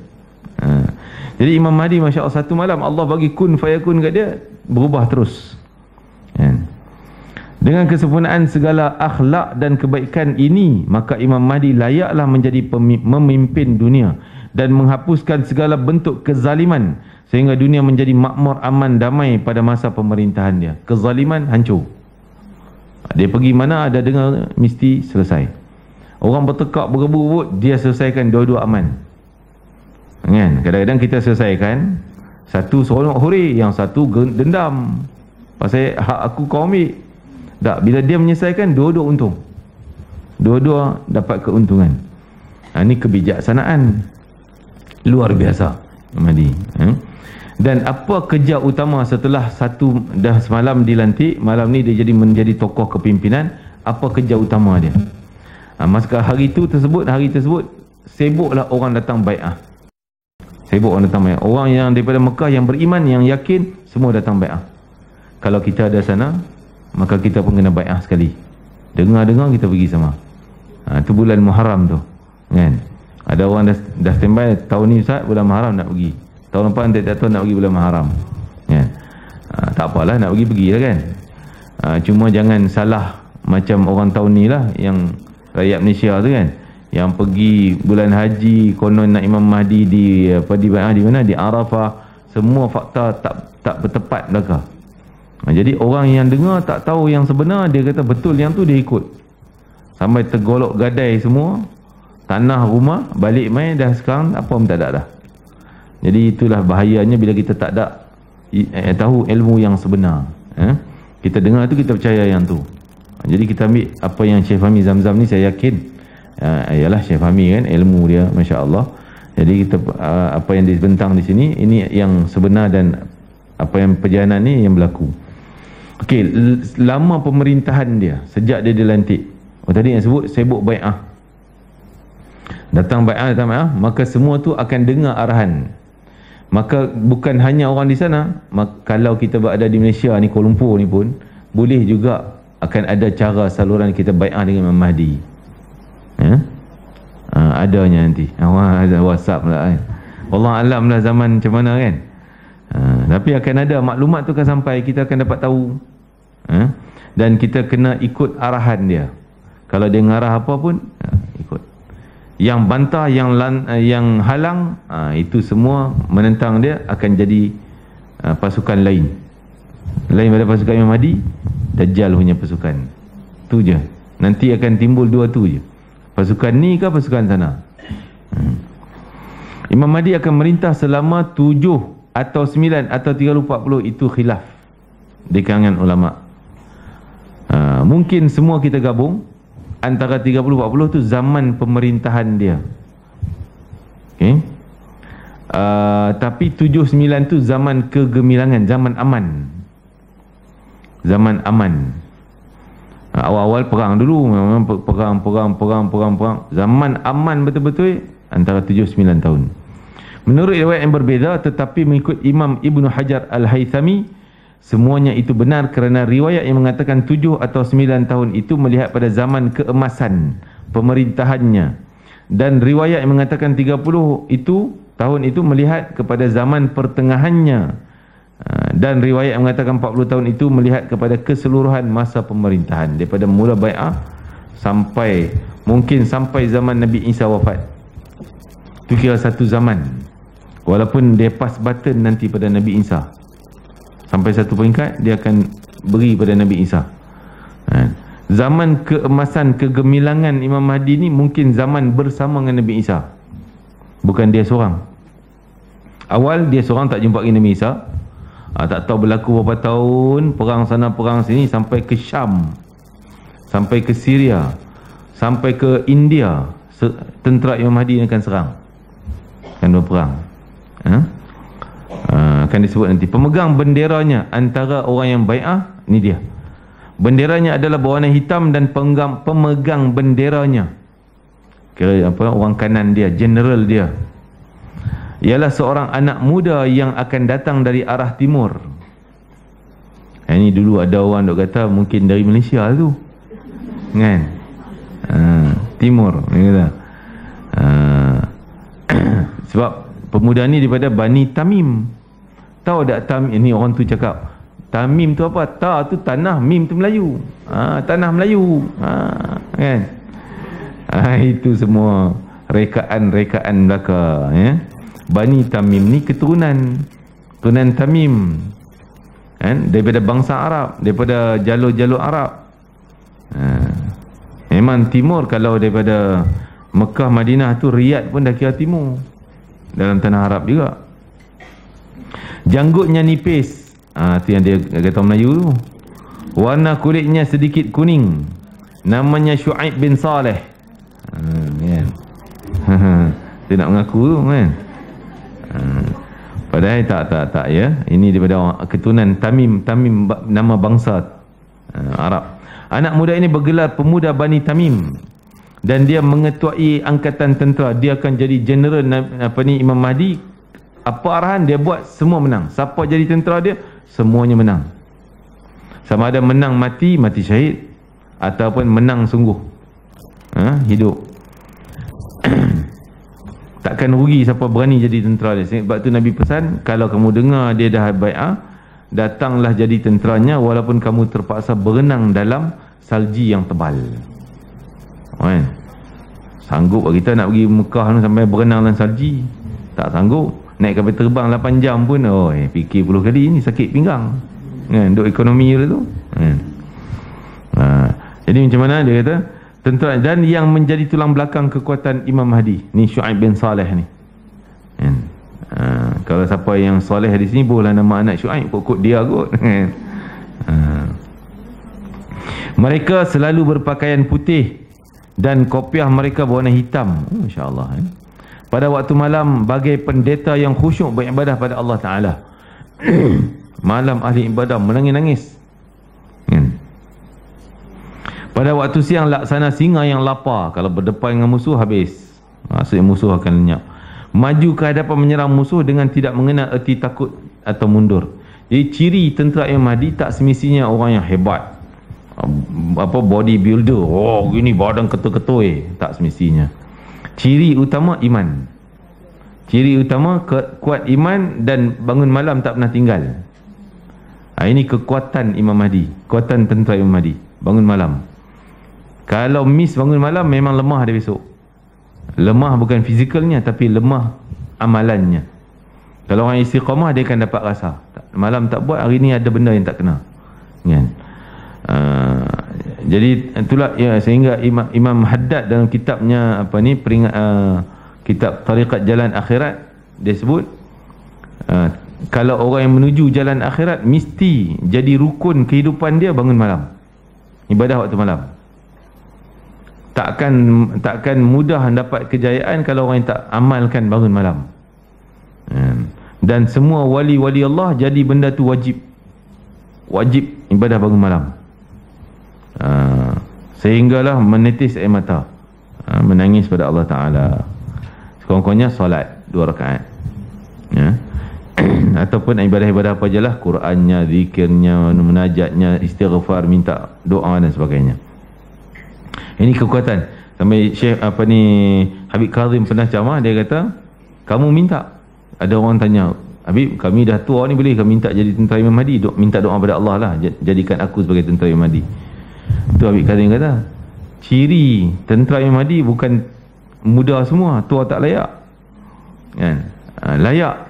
Jadi Imam Mahdi, Masya Allah, satu malam Allah bagi kun fayakun kat dia, berubah terus. Dengan kesempurnaan segala akhlak dan kebaikan ini, maka Imam Mahdi layaklah menjadi memimpin dunia dan menghapuskan segala bentuk kezaliman, sehingga dunia menjadi makmur, aman, damai pada masa pemerintahan dia. Kezaliman hancur. Dia pergi mana ada dengar, mesti selesai. Orang bertekak berebut, dia selesaikan, dua-dua aman. Kan? Kadang-kadang kita selesaikan, satu seronok huri, yang satu dendam, pasal hak aku kau ambil. Tak, bila dia menyelesaikan, dua-dua untung, dua-dua dapat keuntungan. Ini kebijaksanaan. Luar biasa Imam Mahdi. Dan apa kerja utama setelah dah semalam dilantik, malam ni dia menjadi tokoh kepimpinan, apa kerja utama dia? Masa hari tersebut sibuklah orang datang bai'ah. Sibuk orang datang bai'ah. Orang yang daripada Mekah yang beriman, yang yakin, semua datang bai'ah. Kalau kita ada sana, maka kita pun kena bai'ah sekali. Dengar-dengar kita pergi sama. Itu bulan Muharram tu, kan? Ada orang dah standby tahun ni Ustaz, bulan Muharram nak pergi. Tahun depan tak tahu nak pergi bulan Muharram, kan? Tak apalah, nak pergi lah, kan? Cuma jangan salah macam orang tahun ni lah, yang rakyat Malaysia tu, kan, yang pergi bulan haji konon nak Imam Mahdi di mana, di Arafah. Semua fakta tak bertepat belaka. Jadi orang yang dengar tak tahu yang sebenar, dia kata betul yang tu, dia ikut sampai tergolok gadai semua, tanah rumah, balik main dah, sekarang apa pun tak ada dah. Jadi itulah bahayanya bila kita tak ada tahu ilmu yang sebenar. Kita dengar tu, kita percaya yang tu. Jadi kita ambil apa yang Syekh Fahmi Zamzam ni, saya yakin ialah Syekh Fahmi, kan, ilmu dia masya-Allah. Jadi kita apa yang dibentang di sini, ini yang sebenar, dan apa yang perjalanan ni yang berlaku. Okey, lama pemerintahan dia sejak dia dilantik. Tadi yang sebut sibuk bai'ah. Datang bai'ah, maka semua tu akan dengar arahan. Maka bukan hanya orang di sana, kalau kita berada di Malaysia ni, Kuala Lumpur ni pun boleh juga akan ada cara saluran kita bai'ah dengan Imam Mahdi. Adanya nanti. Ada WhatsApp lah, kan. Allah alam lah zaman macam mana, kan. Tapi akan ada maklumat tu akan sampai, kita akan dapat tahu. Dan kita kena ikut arahan dia. Kalau dia ngarah apa pun, ikut. Yang bantah, yang halang, itu semua menentang dia, akan jadi pasukan lain pada pasukan Imam Mahdi, Dajjal punya pasukan. Tu je. Nanti akan timbul dua tu je. Pasukan ni ke pasukan sana. Imam Mahdi akan merintah selama 7 atau 9 atau 30-40, itu khilaf di kalangan ulama'. Mungkin semua kita gabung antara 30-40 tu zaman pemerintahan dia. Okay. Tapi 7-9 tu zaman kegemilangan, zaman aman. Zaman aman. Awal-awal perang dulu, memang perang. Zaman aman betul-betul antara 7-9 tahun. Menurut riwayat yang berbeza, tetapi mengikut Imam Ibnu Hajar Al-Haythami, semuanya itu benar, kerana riwayat yang mengatakan 7 atau 9 tahun itu melihat pada zaman keemasan pemerintahannya, dan riwayat yang mengatakan 30 tahun itu melihat kepada zaman pertengahannya, dan riwayat yang mengatakan 40 tahun itu melihat kepada keseluruhan masa pemerintahan, daripada mula bai'ah sampai mungkin sampai zaman Nabi Isa wafat. Itu kira satu zaman, walaupun dia pas button nanti pada Nabi Isa. Sampai satu peringkat dia akan beri pada Nabi Isa. Zaman keemasan, kegemilangan Imam Mahdi ni mungkin zaman bersama dengan Nabi Isa, bukan dia seorang. Awal dia seorang, tak jumpa Nabi Isa, tak tahu berlaku berapa tahun, perang sana perang sini, sampai ke Syam, sampai ke Syria, sampai ke India. Tentera Imam Mahdi akan serang, akan berperang. Akan disebut nanti. Pemegang benderanya antara orang yang bai'ah, ni dia. Benderanya adalah berwarna hitam, dan pemegang benderanya, kira apa, orang kanan dia, general dia, ialah seorang anak muda yang akan datang dari arah timur. Ini dulu ada orang dok kata mungkin dari Malaysia tu, kan? Timur, ni kata. Sebab pemuda ni daripada Bani Tamim. Tahu tak Tamim? Ini orang tu cakap Tamim tu apa? Ta tu tanah, Mim tu Melayu. Tanah Melayu. Kan? Itu semua rekaan-rekaan belaka, ya. Bani Tamim ni keturunan Tamim, kan? Daripada bangsa Arab, daripada jalur-jalur Arab. Memang timur. Kalau daripada Mekah, Madinah tu, Riyadh pun dah kira timur, dalam tanah Arab juga. Janggutnya nipis, tu yang dia kata Melayu tu. Warna kulitnya sedikit kuning. Namanya Syuaib bin Saleh. Dia nak mengaku tu, kan. Padahal tak ya. Ini daripada keturunan Tamim nama bangsa Arab. Anak muda ini bergelar pemuda Bani Tamim dan dia mengetuai angkatan tentera. Dia akan jadi general Imam Mahdi. Apa arahan dia buat, semua menang. Siapa jadi tentera dia, semuanya menang. Sama ada menang mati syahid, ataupun menang sungguh, hidup. Takkan rugi siapa berani jadi tentera dia. Sebab tu Nabi pesan, kalau kamu dengar dia dah bai'ah, datanglah jadi tenteranya walaupun kamu terpaksa berenang dalam salji yang tebal. Sanggup kita nak pergi Mekah sampai berenang dalam salji? Tak sanggup. Naik kapal terbang 8 jam pun fikir 10 kali, ni sakit pinggang kan, duk ekonomi tu kan. Jadi macam mana dia kata tentera, dan yang menjadi tulang belakang kekuatan Imam Mahdi ni Syu'aib bin Saleh ni kan. Kalau siapa yang soleh di sini bolehlah nama anak Syu'aib, kot dia kot kan. Mereka selalu berpakaian putih dan kopiah mereka berwarna hitam, insya-Allah. Pada waktu malam bagai pendeta yang khusyuk beribadah pada Allah Ta'ala. Malam ahli ibadah menangis-nangis. Pada waktu siang laksana singa yang lapar. Kalau berdepan dengan musuh habis, maksudnya musuh akan lenyap. Maju ke hadapan menyerang musuh dengan tidak mengenal erti takut atau mundur. Jadi ciri tentera Imam Mahdi tak semestinya orang yang hebat, bodybuilder, gini badan ketul-ketul, tak semestinya. Ciri utama iman. Ciri utama kuat iman dan bangun malam tak pernah tinggal. Ini kekuatan Imam Mahdi, kekuatan tentera Imam Mahdi. Bangun malam. Kalau miss bangun malam, memang lemah dia besok. Lemah bukan fizikalnya, tapi lemah amalannya. Kalau orang istiqamah, dia akan dapat rasa malam tak buat, hari ni ada benda yang tak kena kan? Jadi itulah ya, sehingga Imam Haddad dalam kitabnya kitab Tariqat Jalan Akhirat, dia sebut kalau orang yang menuju jalan akhirat mesti jadi rukun kehidupan dia bangun malam, ibadah waktu malam. Takkan mudah dapat kejayaan kalau orang yang tak amalkan bangun malam. Dan semua wali-wali Allah jadi benda tu wajib ibadah bangun malam. Sehinggalah menetis air mata, menangis pada Allah Ta'ala. Sekurang-kurangnya solat 2 rakaat ya. Ataupun ibadah-ibadah apa je lah, Qurannya, zikirnya, munajatnya, istighfar, minta doa dan sebagainya. Ini kekuatan. Sampai Syekh Habib Kazim pernah ceramah, dia kata, kamu minta. Ada orang tanya, Habib, kami dah tua ni, boleh kami minta jadi tentera Imam Mahdi? Minta doa pada Allah lah, jadikan aku sebagai tentera Imam Mahdi. Itu Habib Kazim kata, ciri tentera Imam Mahdi bukan muda semua, tua tak layak kan? Layak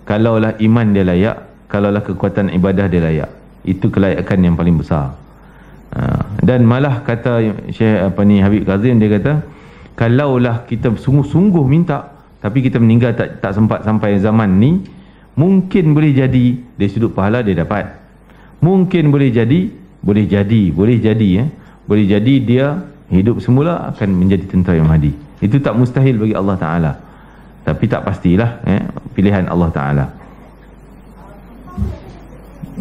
kalaulah iman dia layak, kalaulah kekuatan ibadah dia layak. Itu kelayakan yang paling besar. Dan malah kata Syekh Habib Kazim, dia kata, kalaulah kita sungguh-sungguh minta tapi kita meninggal tak sempat sampai zaman ni, mungkin boleh jadi dari sudut pahala dia dapat. Mungkin boleh jadi dia hidup semula akan menjadi tentera Imam Mahdi. Itu tak mustahil bagi Allah Ta'ala, tapi tak pastilah pilihan Allah Ta'ala.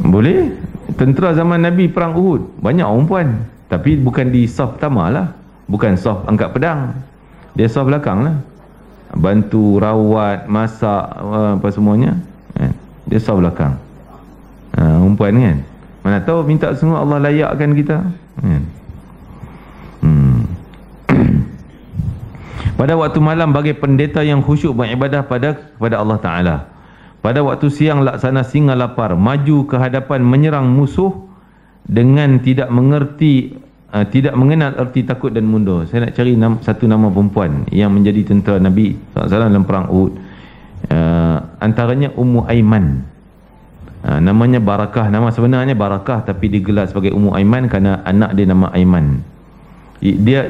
Boleh. Tentera zaman Nabi perang Uhud banyak orang perempuan, tapi bukan di saf pertama lah, bukan saf angkat pedang, dia saf belakang lah, bantu rawat, masak, apa semuanya dia saf belakang. Perempuan kan, mana tahu minta semua Allah layakkan kita kan? Pada waktu malam bagai pendeta yang khusyuk beribadah kepada Allah Ta'ala. Pada waktu siang laksana singa lapar, maju ke hadapan menyerang musuh dengan tidak mengenal erti takut dan mundur. Saya nak cari satu nama perempuan yang menjadi tentera Nabi SAW dalam perang Uhud. Antaranya Ummu Aiman. Namanya Barakah, nama sebenarnya Barakah, tapi digelar sebagai Ummu Aiman kerana anak dia nama Aiman. Dia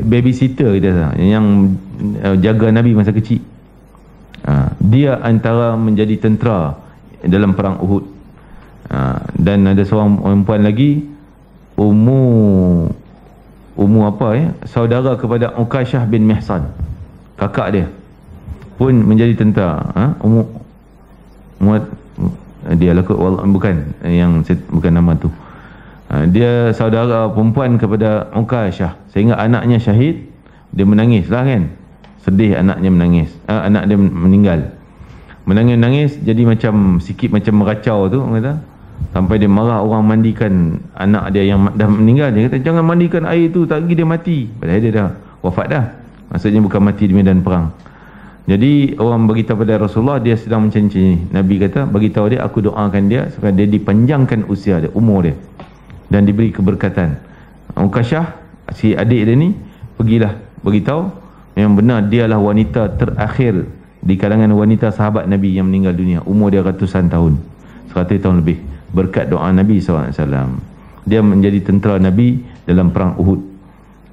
babysitter dia yang jaga Nabi masa kecil. Dia antara menjadi tentera dalam perang Uhud. Dan ada seorang perempuan lagi, Ummu saudara kepada Uqasyah bin Mihsan, kakak dia pun menjadi tentera. dia lakut bukan yang bukan nama tu. Dia saudara perempuan kepada Uqashah, sehingga anaknya syahid. Dia menangis lah kan, sedih anaknya menangis, anak dia meninggal, menangis jadi macam sikit macam meracau tu kata. Sampai dia marah orang mandikan anak dia yang dah meninggal. Dia kata jangan mandikan air tu, tak lagi dia mati. Padahal dia dah wafat dah, maksudnya bukan mati di medan perang. Jadi orang beritahu pada Rasulullah dia sedang macam ni. Nabi kata beritahu dia, aku doakan dia supaya dia dipanjangkan usia dia, umur dia, dan diberi keberkatan. Uqashah, si adik dia ni, pergilah beritahu yang benar dialah wanita terakhir di kalangan wanita sahabat Nabi yang meninggal dunia. Umur dia ratusan tahun, 100 tahun lebih, berkat doa Nabi SAW. Dia menjadi tentera Nabi dalam perang Uhud,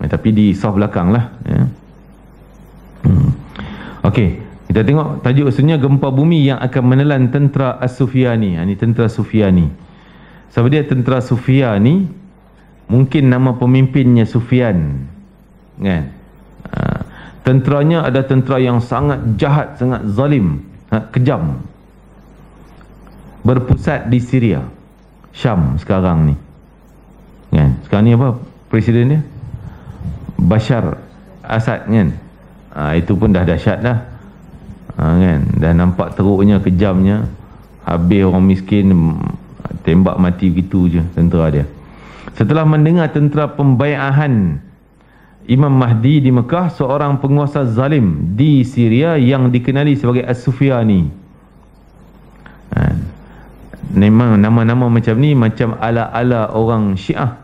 tapi di saf belakang lah ya. Okey, kita tengok tajuk usulnya gempa bumi yang akan menelan tentera As-Sufyani. Ini tentera Sufyani. Sebab dia tentera Sufyani, mungkin nama pemimpinnya Sufyan kan. Tenteranya ada tentera yang sangat jahat, sangat zalim, kejam, berpusat di Syria, Syam sekarang ni kan. Sekarang ni apa presiden dia? Bashar Assad kan. Itu pun dah dahsyat dah kan. Dah nampak teruknya, kejamnya, habis orang miskin, tembak mati begitu je tentera dia. Setelah mendengar tentera pembai'ahan Imam Mahdi di Mekah, seorang penguasa zalim di Syria yang dikenali sebagai As-Sufyani. Memang nama-nama macam ni macam ala-ala orang Syiah.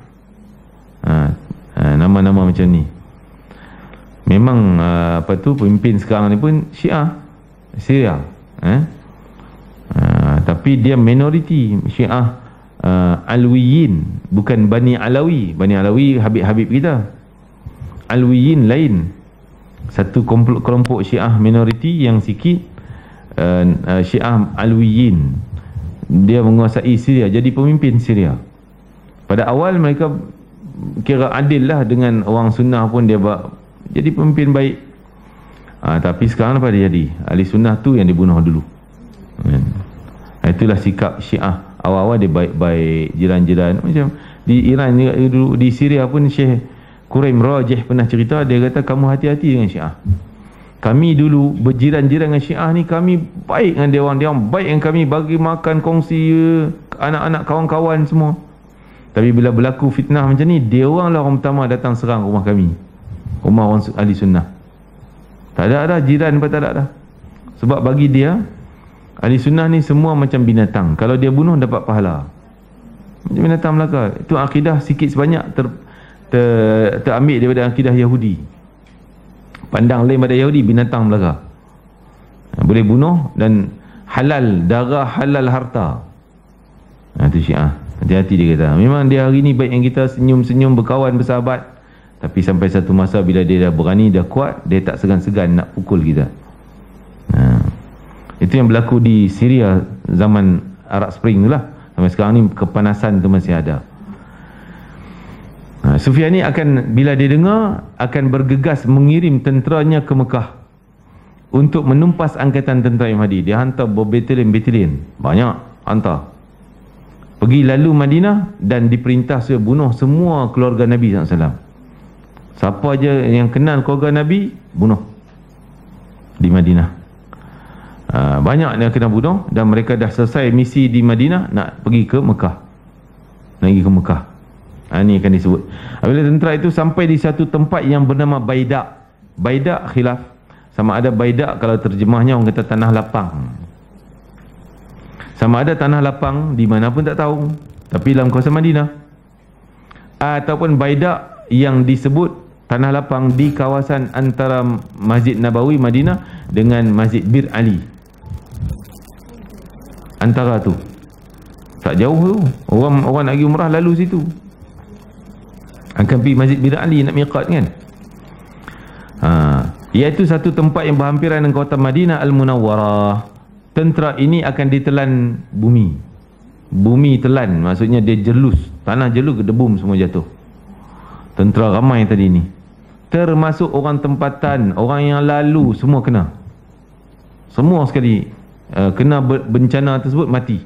Nama-nama macam ni memang apa tu, pemimpin sekarang ni pun Syiah Syria tapi dia minoriti Syiah Alwiyin, bukan Bani Alawi. Bani Alawi Habib-Habib kita. Alwiyin lain, satu kelompok Syiah minoriti yang sikit, Syiah Alwiyin. Dia menguasai Syria, jadi pemimpin Syria. Pada awal mereka kira adil lah dengan orang sunnah pun, dia jadi pemimpin baik. Tapi sekarang apa dia jadi? Ahli sunnah tu yang dibunuh dulu. Itulah sikap Syiah. Awal-awal dia baik-baik, jiran-jiran. Macam di Iran dulu, di Syria pun Syekh Quraim Rajih pernah cerita, dia kata kamu hati-hati dengan Syiah. Kami dulu berjiran-jiran dengan Syiah ni, kami baik dengan dia orang, dia orang baik dengan kami, bagi makan, kongsi anak-anak, kawan-kawan semua. Tapi bila berlaku fitnah macam ni, dia orang lah orang pertama datang serang rumah kami, rumah orang ahli sunnah. Tak ada jiran pun tak ada. Sebab bagi dia, ahli sunnah ni semua macam binatang, kalau dia bunuh dapat pahala. Macam binatang belaka. Itu akidah sikit sebanyak terambil daripada akidah Yahudi. Pandang lain pada Yahudi, binatang belaka, boleh bunuh dan halal darah, halal harta. Itu Syiah. Hati-hati dia kata. Memang dia hari ni baik yang kita senyum-senyum, berkawan, bersahabat, tapi sampai satu masa bila dia dah berani, dah kuat, dia tak segan-segan nak pukul kita. Itu yang berlaku di Syria zaman Arab Spring tu lah. Sampai sekarang ni kepanasan tu masih ada. Sufyani akan, bila dia dengar, akan bergegas mengirim tenteranya ke Mekah untuk menumpas angkatan tentera Imam Mahdi. Dia hantar berbatalion-batalion, banyak hantar. Pergi lalu Madinah dan diperintah supaya bunuh semua keluarga Nabi SAW. Siapa aja yang kenal keluarga Nabi, bunuh di Madinah. Banyak dia kena bunuh, dan mereka dah selesai misi di Madinah, nak pergi ke Mekah. Ini akan disebut. Apabila tentera itu sampai di satu tempat yang bernama Baidak. Baidak khilaf, sama ada Baidak kalau terjemahnya orang kata tanah lapang, sama ada tanah lapang di mana pun tak tahu, tapi dalam kawasan Madinah, ataupun Baidak yang disebut tanah lapang di kawasan antara Masjid Nabawi Madinah dengan Masjid Bir Ali. Antara tu tak jauh tu, orang nak pergi umrah lalu situ, akan pergi Masjid Bir Ali nak miqat kan. Iaitu satu tempat yang berhampiran dengan kota Madinah Al-Munawwarah. Tentera ini akan ditelan bumi. Bumi telan, maksudnya dia jelus, tanah jelus, gedebum semua jatuh. Tentera ramai tadi ni, termasuk orang tempatan, orang yang lalu, semua kena. Semua sekali kena bencana tersebut mati.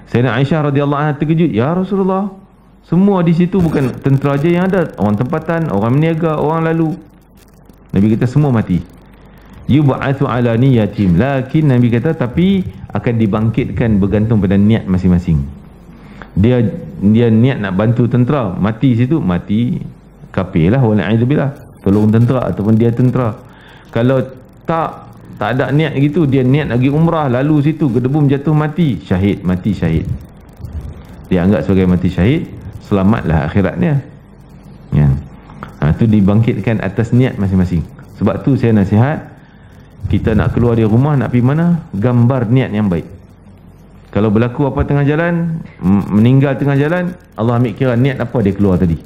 Sayyidina Aisyah radhiyallahu anha terkejut, ya Rasulullah, semua di situ bukan tentera aja yang ada, orang tempatan, orang meniaga, orang lalu. Nabi kata semua mati. Yub'atsu ala niyatim, lakin Nabi kata tapi akan dibangkitkan bergantung pada niat masing-masing. Dia niat nak bantu tentera, mati situ, mati kafir lah, wala'idzubillah, tolong tentera ataupun dia tentera. Kalau tak ada niat gitu, dia niat lagi umrah, lalu situ gedebum jatuh mati, syahid, mati syahid. Dia anggap sebagai mati syahid, selamatlah akhiratnya. Ya. Itu dibangkitkan atas niat masing-masing. Sebab tu saya nasihat, kita nak keluar dari rumah, nak pergi mana, gambar niat yang baik. Kalau berlaku apa tengah jalan, meninggal tengah jalan, Allah ambil kira niat apa dia keluar tadi.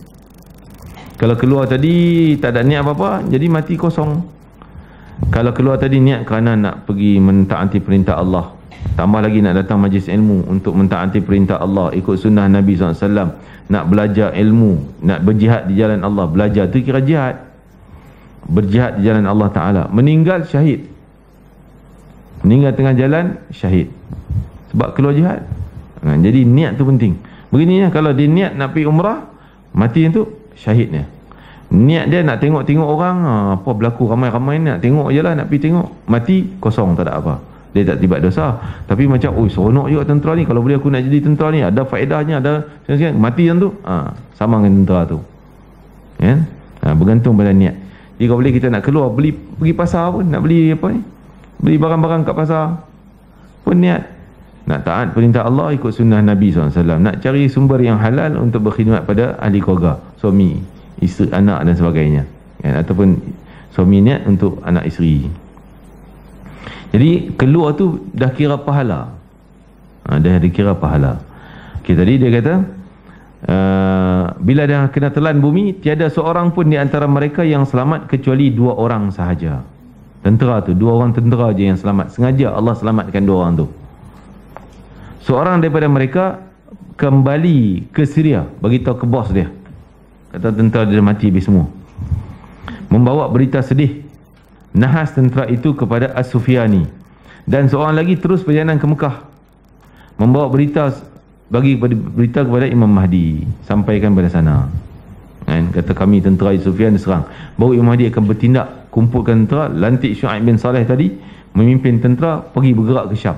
Kalau keluar tadi tak ada niat apa-apa, jadi mati kosong. Kalau keluar tadi niat kerana nak pergi mentaati perintah Allah, tambah lagi nak datang majlis ilmu untuk mentaati perintah Allah, ikut sunnah Nabi SAW, nak belajar ilmu, nak berjihad di jalan Allah, belajar tu kira jihad, berjihad di jalan Allah Ta'ala. Meninggal syahid, meninggal tengah jalan syahid, sebab keluar jihad. Jadi niat tu penting. Begini kalau dia niat nak pergi umrah, mati tu syahidnya. Niat dia nak tengok-tengok orang, apa berlaku ramai-ramai ni, nak tengok je lah, nak pergi tengok, mati kosong, tak ada apa, dia tak tibat dosa. Tapi macam, oi seronok juga tentera ni, kalau boleh aku nak jadi tentera ni, ada faedahnya, ada mati yang tu, sama dengan tentera tu, kan? Bergantung pada niat. Jadi kalau boleh kita nak keluar, pergi pasar pun, nak beli apa ni, beli barang-barang kat pasar pun niat nak taat perintah Allah, ikut sunnah Nabi SAW, nak cari sumber yang halal untuk berkhidmat pada ahli keluarga, suami, isteri, anak dan sebagainya, kan? Ataupun suami niat untuk anak isteri. Jadi keluar tu dah kira pahala, dah dikira pahala. Okay, tadi dia kata bila dah kena telan bumi, tiada seorang pun di antara mereka yang selamat kecuali 2 orang sahaja. Tentera tu, 2 orang tentera je yang selamat. Sengaja Allah selamatkan 2 orang tu. Seorang daripada mereka kembali ke Syria, bagi tahu ke bos dia, kata tentera dia mati habis semua, membawa berita sedih, nahas tentera itu kepada As-Sufyani. Dan seorang lagi terus perjalanan ke Mekah, membawa berita, bagi berita kepada Imam Mahdi, sampaikan pada sana, kan? Kata kami tentera As-Sufyan diserang, baru Imam Mahdi akan bertindak, kumpulkan tentera, lantik Syuaib bin Saleh tadi memimpin tentera, pergi bergerak ke Syam,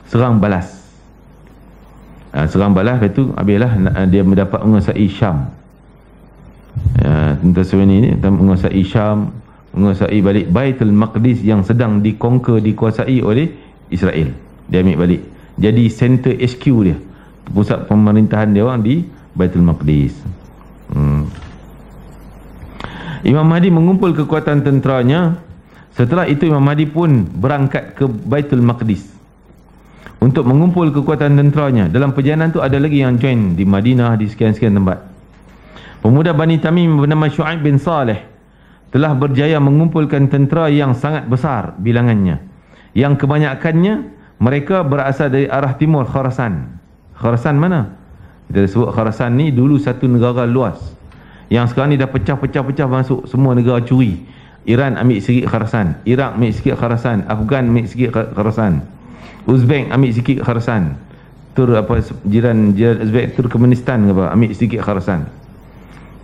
serang balas. Serang balas, lepas tu habislah dia mendapat menguasai Syam. Tentera Sufyan ini menguasai Syam, menguasai balik Baitul Maqdis yang sedang dikuasai oleh Israel. Dia ambil balik, jadi center HQ dia, pusat pemerintahan dia orang di Baitul Maqdis. Imam Mahdi mengumpul kekuatan tenteranya. Setelah itu Imam Mahdi pun berangkat ke Baitul Maqdis untuk mengumpul kekuatan tenteranya. Dalam perjalanan tu ada lagi yang join di Madinah, di sekian-sekian tempat. Pemuda Bani Tamim bernama Syuaib bin Saleh telah berjaya mengumpulkan tentera yang sangat besar bilangannya, yang kebanyakannya mereka berasal dari arah timur Khurasan. Khurasan mana? Kita sebut Khurasan ni dulu satu negara luas, yang sekarang ni dah pecah-pecah masuk semua negara curi. Iran ambil sikit Khurasan, Iraq ambil sikit Khurasan, Afghan ambil sikit Khurasan, Uzbek ambil sikit Khurasan, jiran Uzbek, Turkmenistan ke apa, ambil sikit Khurasan.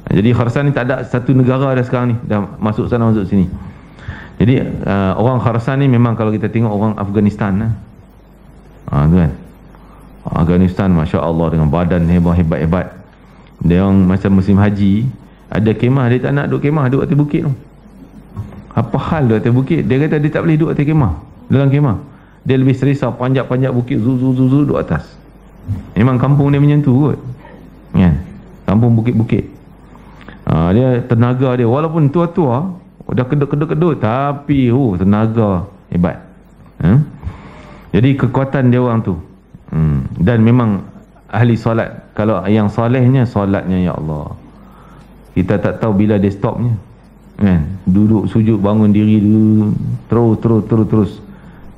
Jadi Khurasan ni tak ada satu negara dah sekarang ni, dah masuk sana masuk sini. Jadi orang Khurasan ni memang kalau kita tengok orang Afghanistan tu kan, Afghanistan Masya Allah dengan badan hebat-hebat. Dia orang macam musim haji, ada kemah, dia tak nak duduk kemah, duduk atas bukit tu. Apa hal duduk atas bukit? Dia kata dia tak boleh duduk atas kemah, dalam kemah. Dia lebih selesa panjat-panjat bukit, zuzu duduk atas. Memang kampung dia macam tu kot, kan? Kampung bukit-bukit. Dia tenaga dia, walaupun tua-tua, dah kedut-kedut, tapi tenaga hebat. Jadi kekuatan dia orang tu. Dan memang ahli solat. Kalau yang solehnya, solatnya ya Allah, kita tak tahu bila dia stopnya, kan? Duduk sujud, bangun diri dulu, terus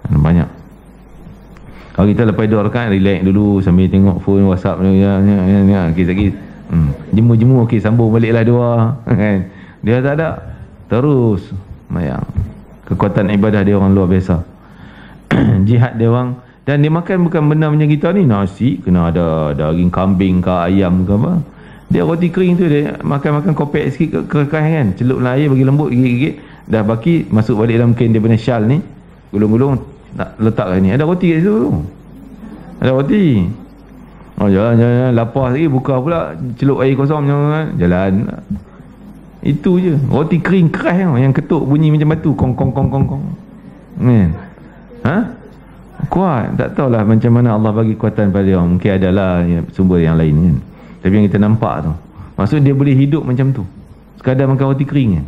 banyak. Kalau kita lepas 2 rakaat, relax dulu sambil tengok phone, WhatsApp sikit-sikit, jemu okey, sambung baliklah 2, kan? Dia tak ada, terus mayang. Kekuatan ibadah dia orang luar biasa. jihad dia orang. Dan dia makan bukan benda macam kita ni, nasi kena ada daging kambing ke ayam ke apa. Dia roti kering tu dia makan kopek sikit keras kan, celup dalam air bagi lembut, gigit-gigit, dah baki masuk balik dalam kain dia punya syal ni, gulung-gulung nak letak kat ni. Ada roti kat situ tu. Ada roti. Oh jalan lapar lagi, buka pula celup air kosong jalan. Itu je. Roti kering keras yang ketuk bunyi macam batu, kong kong kong kong kong. Kan? Ha? Kuat. Tak tahulah macam mana Allah bagi kuatan pada dia. Mungkin adalah sumber yang lain kan. Tapi yang kita nampak tu, maksud dia boleh hidup macam tu, sekadar makan roti kering kan.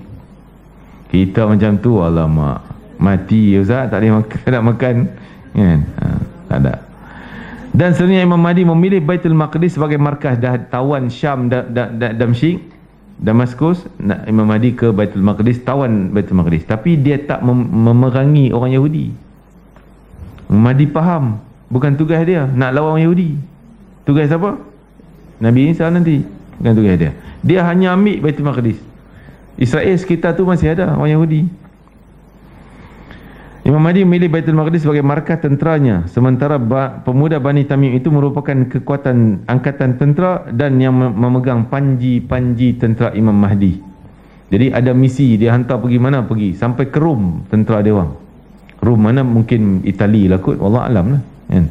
Kita macam tu, alamak, mati Ustaz, tak boleh makan, nak makan kan. Tak ada. Dan sebenarnya Imam Mahdi memilih Baitul Maqdis sebagai markas. Dah tawan Syam, Damsyik, Damaskus, Imam Mahdi ke Baitul Maqdis, tawan Baitul Maqdis. Tapi dia tak memerangi orang Yahudi. Imam Mahdi faham bukan tugas dia nak lawan orang Yahudi. Tugas siapa? Nabi Isa nanti. Bukan tugas dia. Dia hanya ambil Baitul Maqdis. Israel sekitar tu masih ada orang Yahudi. Imam Mahdi memilih Baitul Maqdis sebagai markas tenteranya, sementara pemuda Bani Tamim itu merupakan kekuatan angkatan tentera dan yang memegang panji-panji tentera Imam Mahdi. Jadi ada misi, dia hantar pergi mana, pergi sampai ke Rom, tentera dia orang. Rom mana, mungkin Itali lah kot, wallah alam lah kan.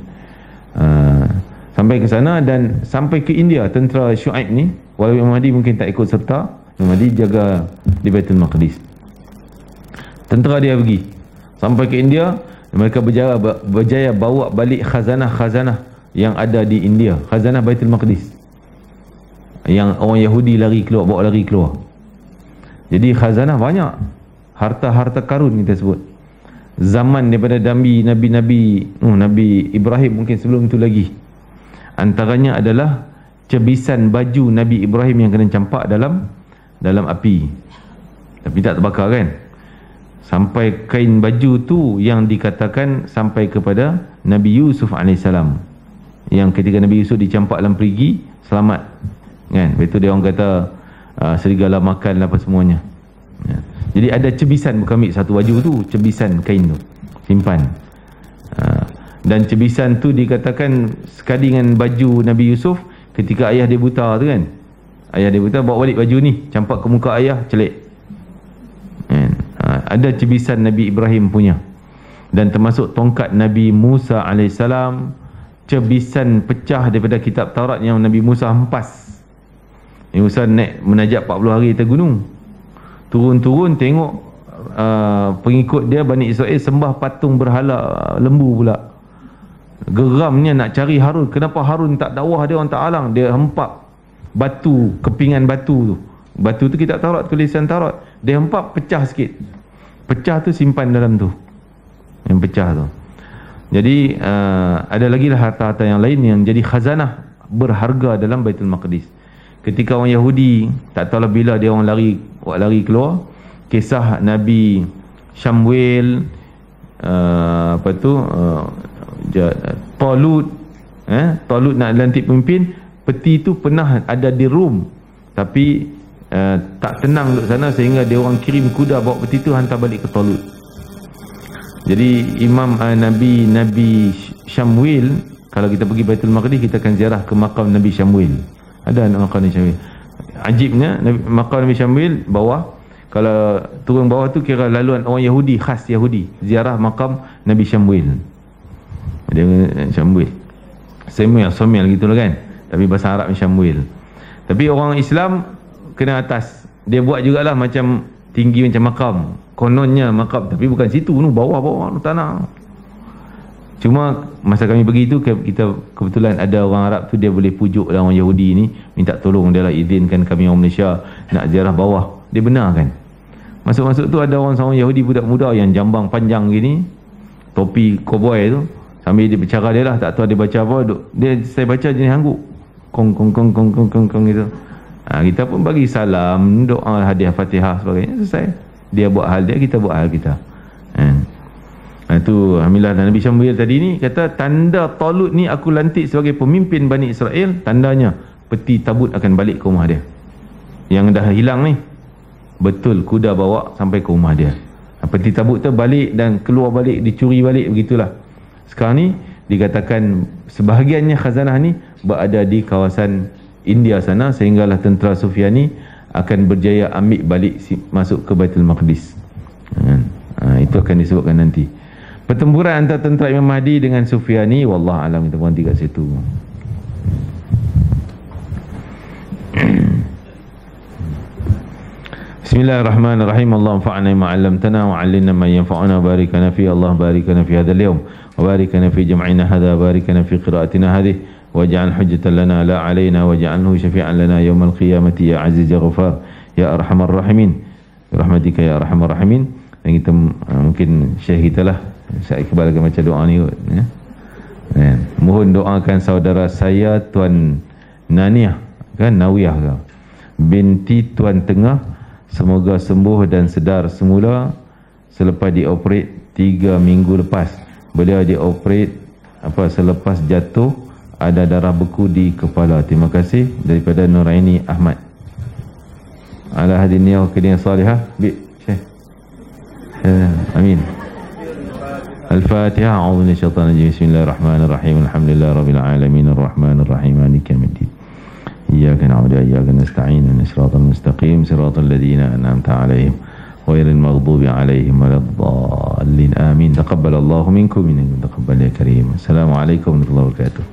Sampai ke sana dan sampai ke India, tentera Syuaib ni, walau Imam Mahdi mungkin tak ikut serta, Imam Mahdi jaga di Baitul Maqdis. Tentera dia pergi sampai ke India, mereka berjaya bawa balik khazanah-khazanah yang ada di India, khazanah Baitul Maqdis yang orang Yahudi lari keluar, bawa lari keluar. Jadi khazanah banyak, harta-harta karun kita sebut. Zaman daripada Nabi Ibrahim, mungkin sebelum itu lagi. Antaranya adalah cebisan baju Nabi Ibrahim yang kena campak dalam api, tapi tak terbakar kan. Sampai kain baju tu yang dikatakan sampai kepada Nabi Yusuf AS, yang ketika Nabi Yusuf dicampak dalam perigi, selamat kan. Betul dia orang kata serigala makan apa semuanya ya. Jadi ada cebisan, bukan ambil satu baju tu, cebisan kain tu simpan. Dan cebisan tu dikatakan sekali dengan baju Nabi Yusuf ketika ayah dia buta tu kan. Ayah dia buta, bawa balik baju ni, campak ke muka ayah, celik kan. Ada cebisan Nabi Ibrahim punya. Dan termasuk tongkat Nabi Musa AS, cebisan pecah daripada kitab Taurat yang Nabi Musa hempas. Nabi Musa naik menajak 40 hari atas gunung, turun-turun tengok pengikut dia Bani Israel sembah patung berhala lembu pula. Geramnya nak cari Harun. Kenapa Harun tak dakwah dia, orang tak halang. Dia hempap batu, kepingan batu tu. Batu tu kitab Taurat, tulisan Taurat. Dia hempap, pecah sikit. Pecah tu simpan dalam tu, yang pecah tu. Jadi ada lagi lah harta-harta yang lain yang jadi khazanah berharga dalam Baitul Maqdis. Ketika orang Yahudi, tak tahulah bila dia orang lari keluar, kisah Nabi Syamwil, Talut nak lantik pemimpin. Peti tu pernah ada di Rom, tapi tak tenang duduk sana sehingga dia orang kirim kuda bawa peti tu hantar balik ke Talut. Jadi Nabi Syamwil, kalau kita pergi Baitul Maqdis, kita akan ziarah ke makam Nabi Syamwil. Ada makam Nabi Syamwil. Ajibnya makam Nabi Syamwil bawah, kalau turun bawah tu kira laluan orang Yahudi, khas Yahudi, ziarah makam Nabi Syamwil. Dia Syamwil, Samuel gitulah kan, tapi bahasa Arab Syamwil. Tapi orang Islam kena atas, dia buat jugalah macam tinggi macam makam, kononnya makam, tapi bukan situ tu, bawah tanah. Cuma masa kami pergi tu, kita kebetulan ada orang Arab tu, dia boleh pujuk orang Yahudi ni, minta tolong dia lah, izinkan kami orang Malaysia nak ziarah bawah. Dia benarkan. Masuk-masuk tu ada seorang Yahudi budak muda yang jambang panjang gini, topi koboi tu, sambil dia bercara dia lah, tak tahu dia baca apa, saya baca jenis hangguk, kong kong kong kong kong kong kong gitu. Kita pun bagi salam, doa, hadiah Fatihah sebagainya, selesai. Dia buat hal dia, kita buat hal kita. Itu alhamdulillah. Dan Nabi Syamwil tadi ni kata, tanda Talut ni aku lantik sebagai pemimpin Bani Israel, tandanya peti tabut akan balik ke rumah dia yang dah hilang ni. Betul, kuda bawa sampai ke rumah dia. Peti tabut tu balik dan keluar balik, dicuri balik, begitulah. Sekarang ni dikatakan sebahagiannya khazanah ni berada di kawasan India sana, sehinggalah tentera Sufyani akan berjaya ambil balik masuk ke Baitul Maqdis. Itu akan disebutkan nanti. Pertempuran antara tentera Imam Mahdi dengan Sufyani, wallah alam, kita berhenti kat situ. Bismillahirrahmanirrahim. Allahumma fa'na ma 'allamtana wa 'allimna ma yanfa'una, barik lana fi Allah, barik lana fi hadzal yawm, wa barik lana fi jam'ina hadha, barik lana fi qira'atina hadhihi, waj'al hujjatan lana la 'alaina, waj'alhu syafi'an lana yawmal qiyamati ya aziz ya ghafar ya arhamar rahimin, rahmatika ya arhamar rahimin. Dan kita mungkin syekh kita lah Syekh Iqbal akan baca doa ni kot, ya. Mohon doakan saudara saya Tuan Naniah kan, Nawiyah ke, binti Tuan Tengah, semoga sembuh dan sedar semula selepas dioperate 3 minggu lepas. Beliau dioperate selepas jatuh ada darah beku di kepala. Terima kasih. Daripada Nuraini Ahmad. Ala hadiniyah wa qadiyah salihah bi Syekh. Amin. Al-Fatihah. A'udzu minasyaitonir rajim. Bismillahirrahmanirrahim. Alhamdulillahirabbil alamin arrahmanir rahim maliki yaumiddin. إياك نعبد وإياك نستعين اهدنا الصراط المستقيم صراط الذين أنعمت عليهم غير المغضوب عليهم ولا الضالين آمين. تقبل الله منكم إنه تقبل يا كريم. السلام عليكم ورحمة الله وبركاته.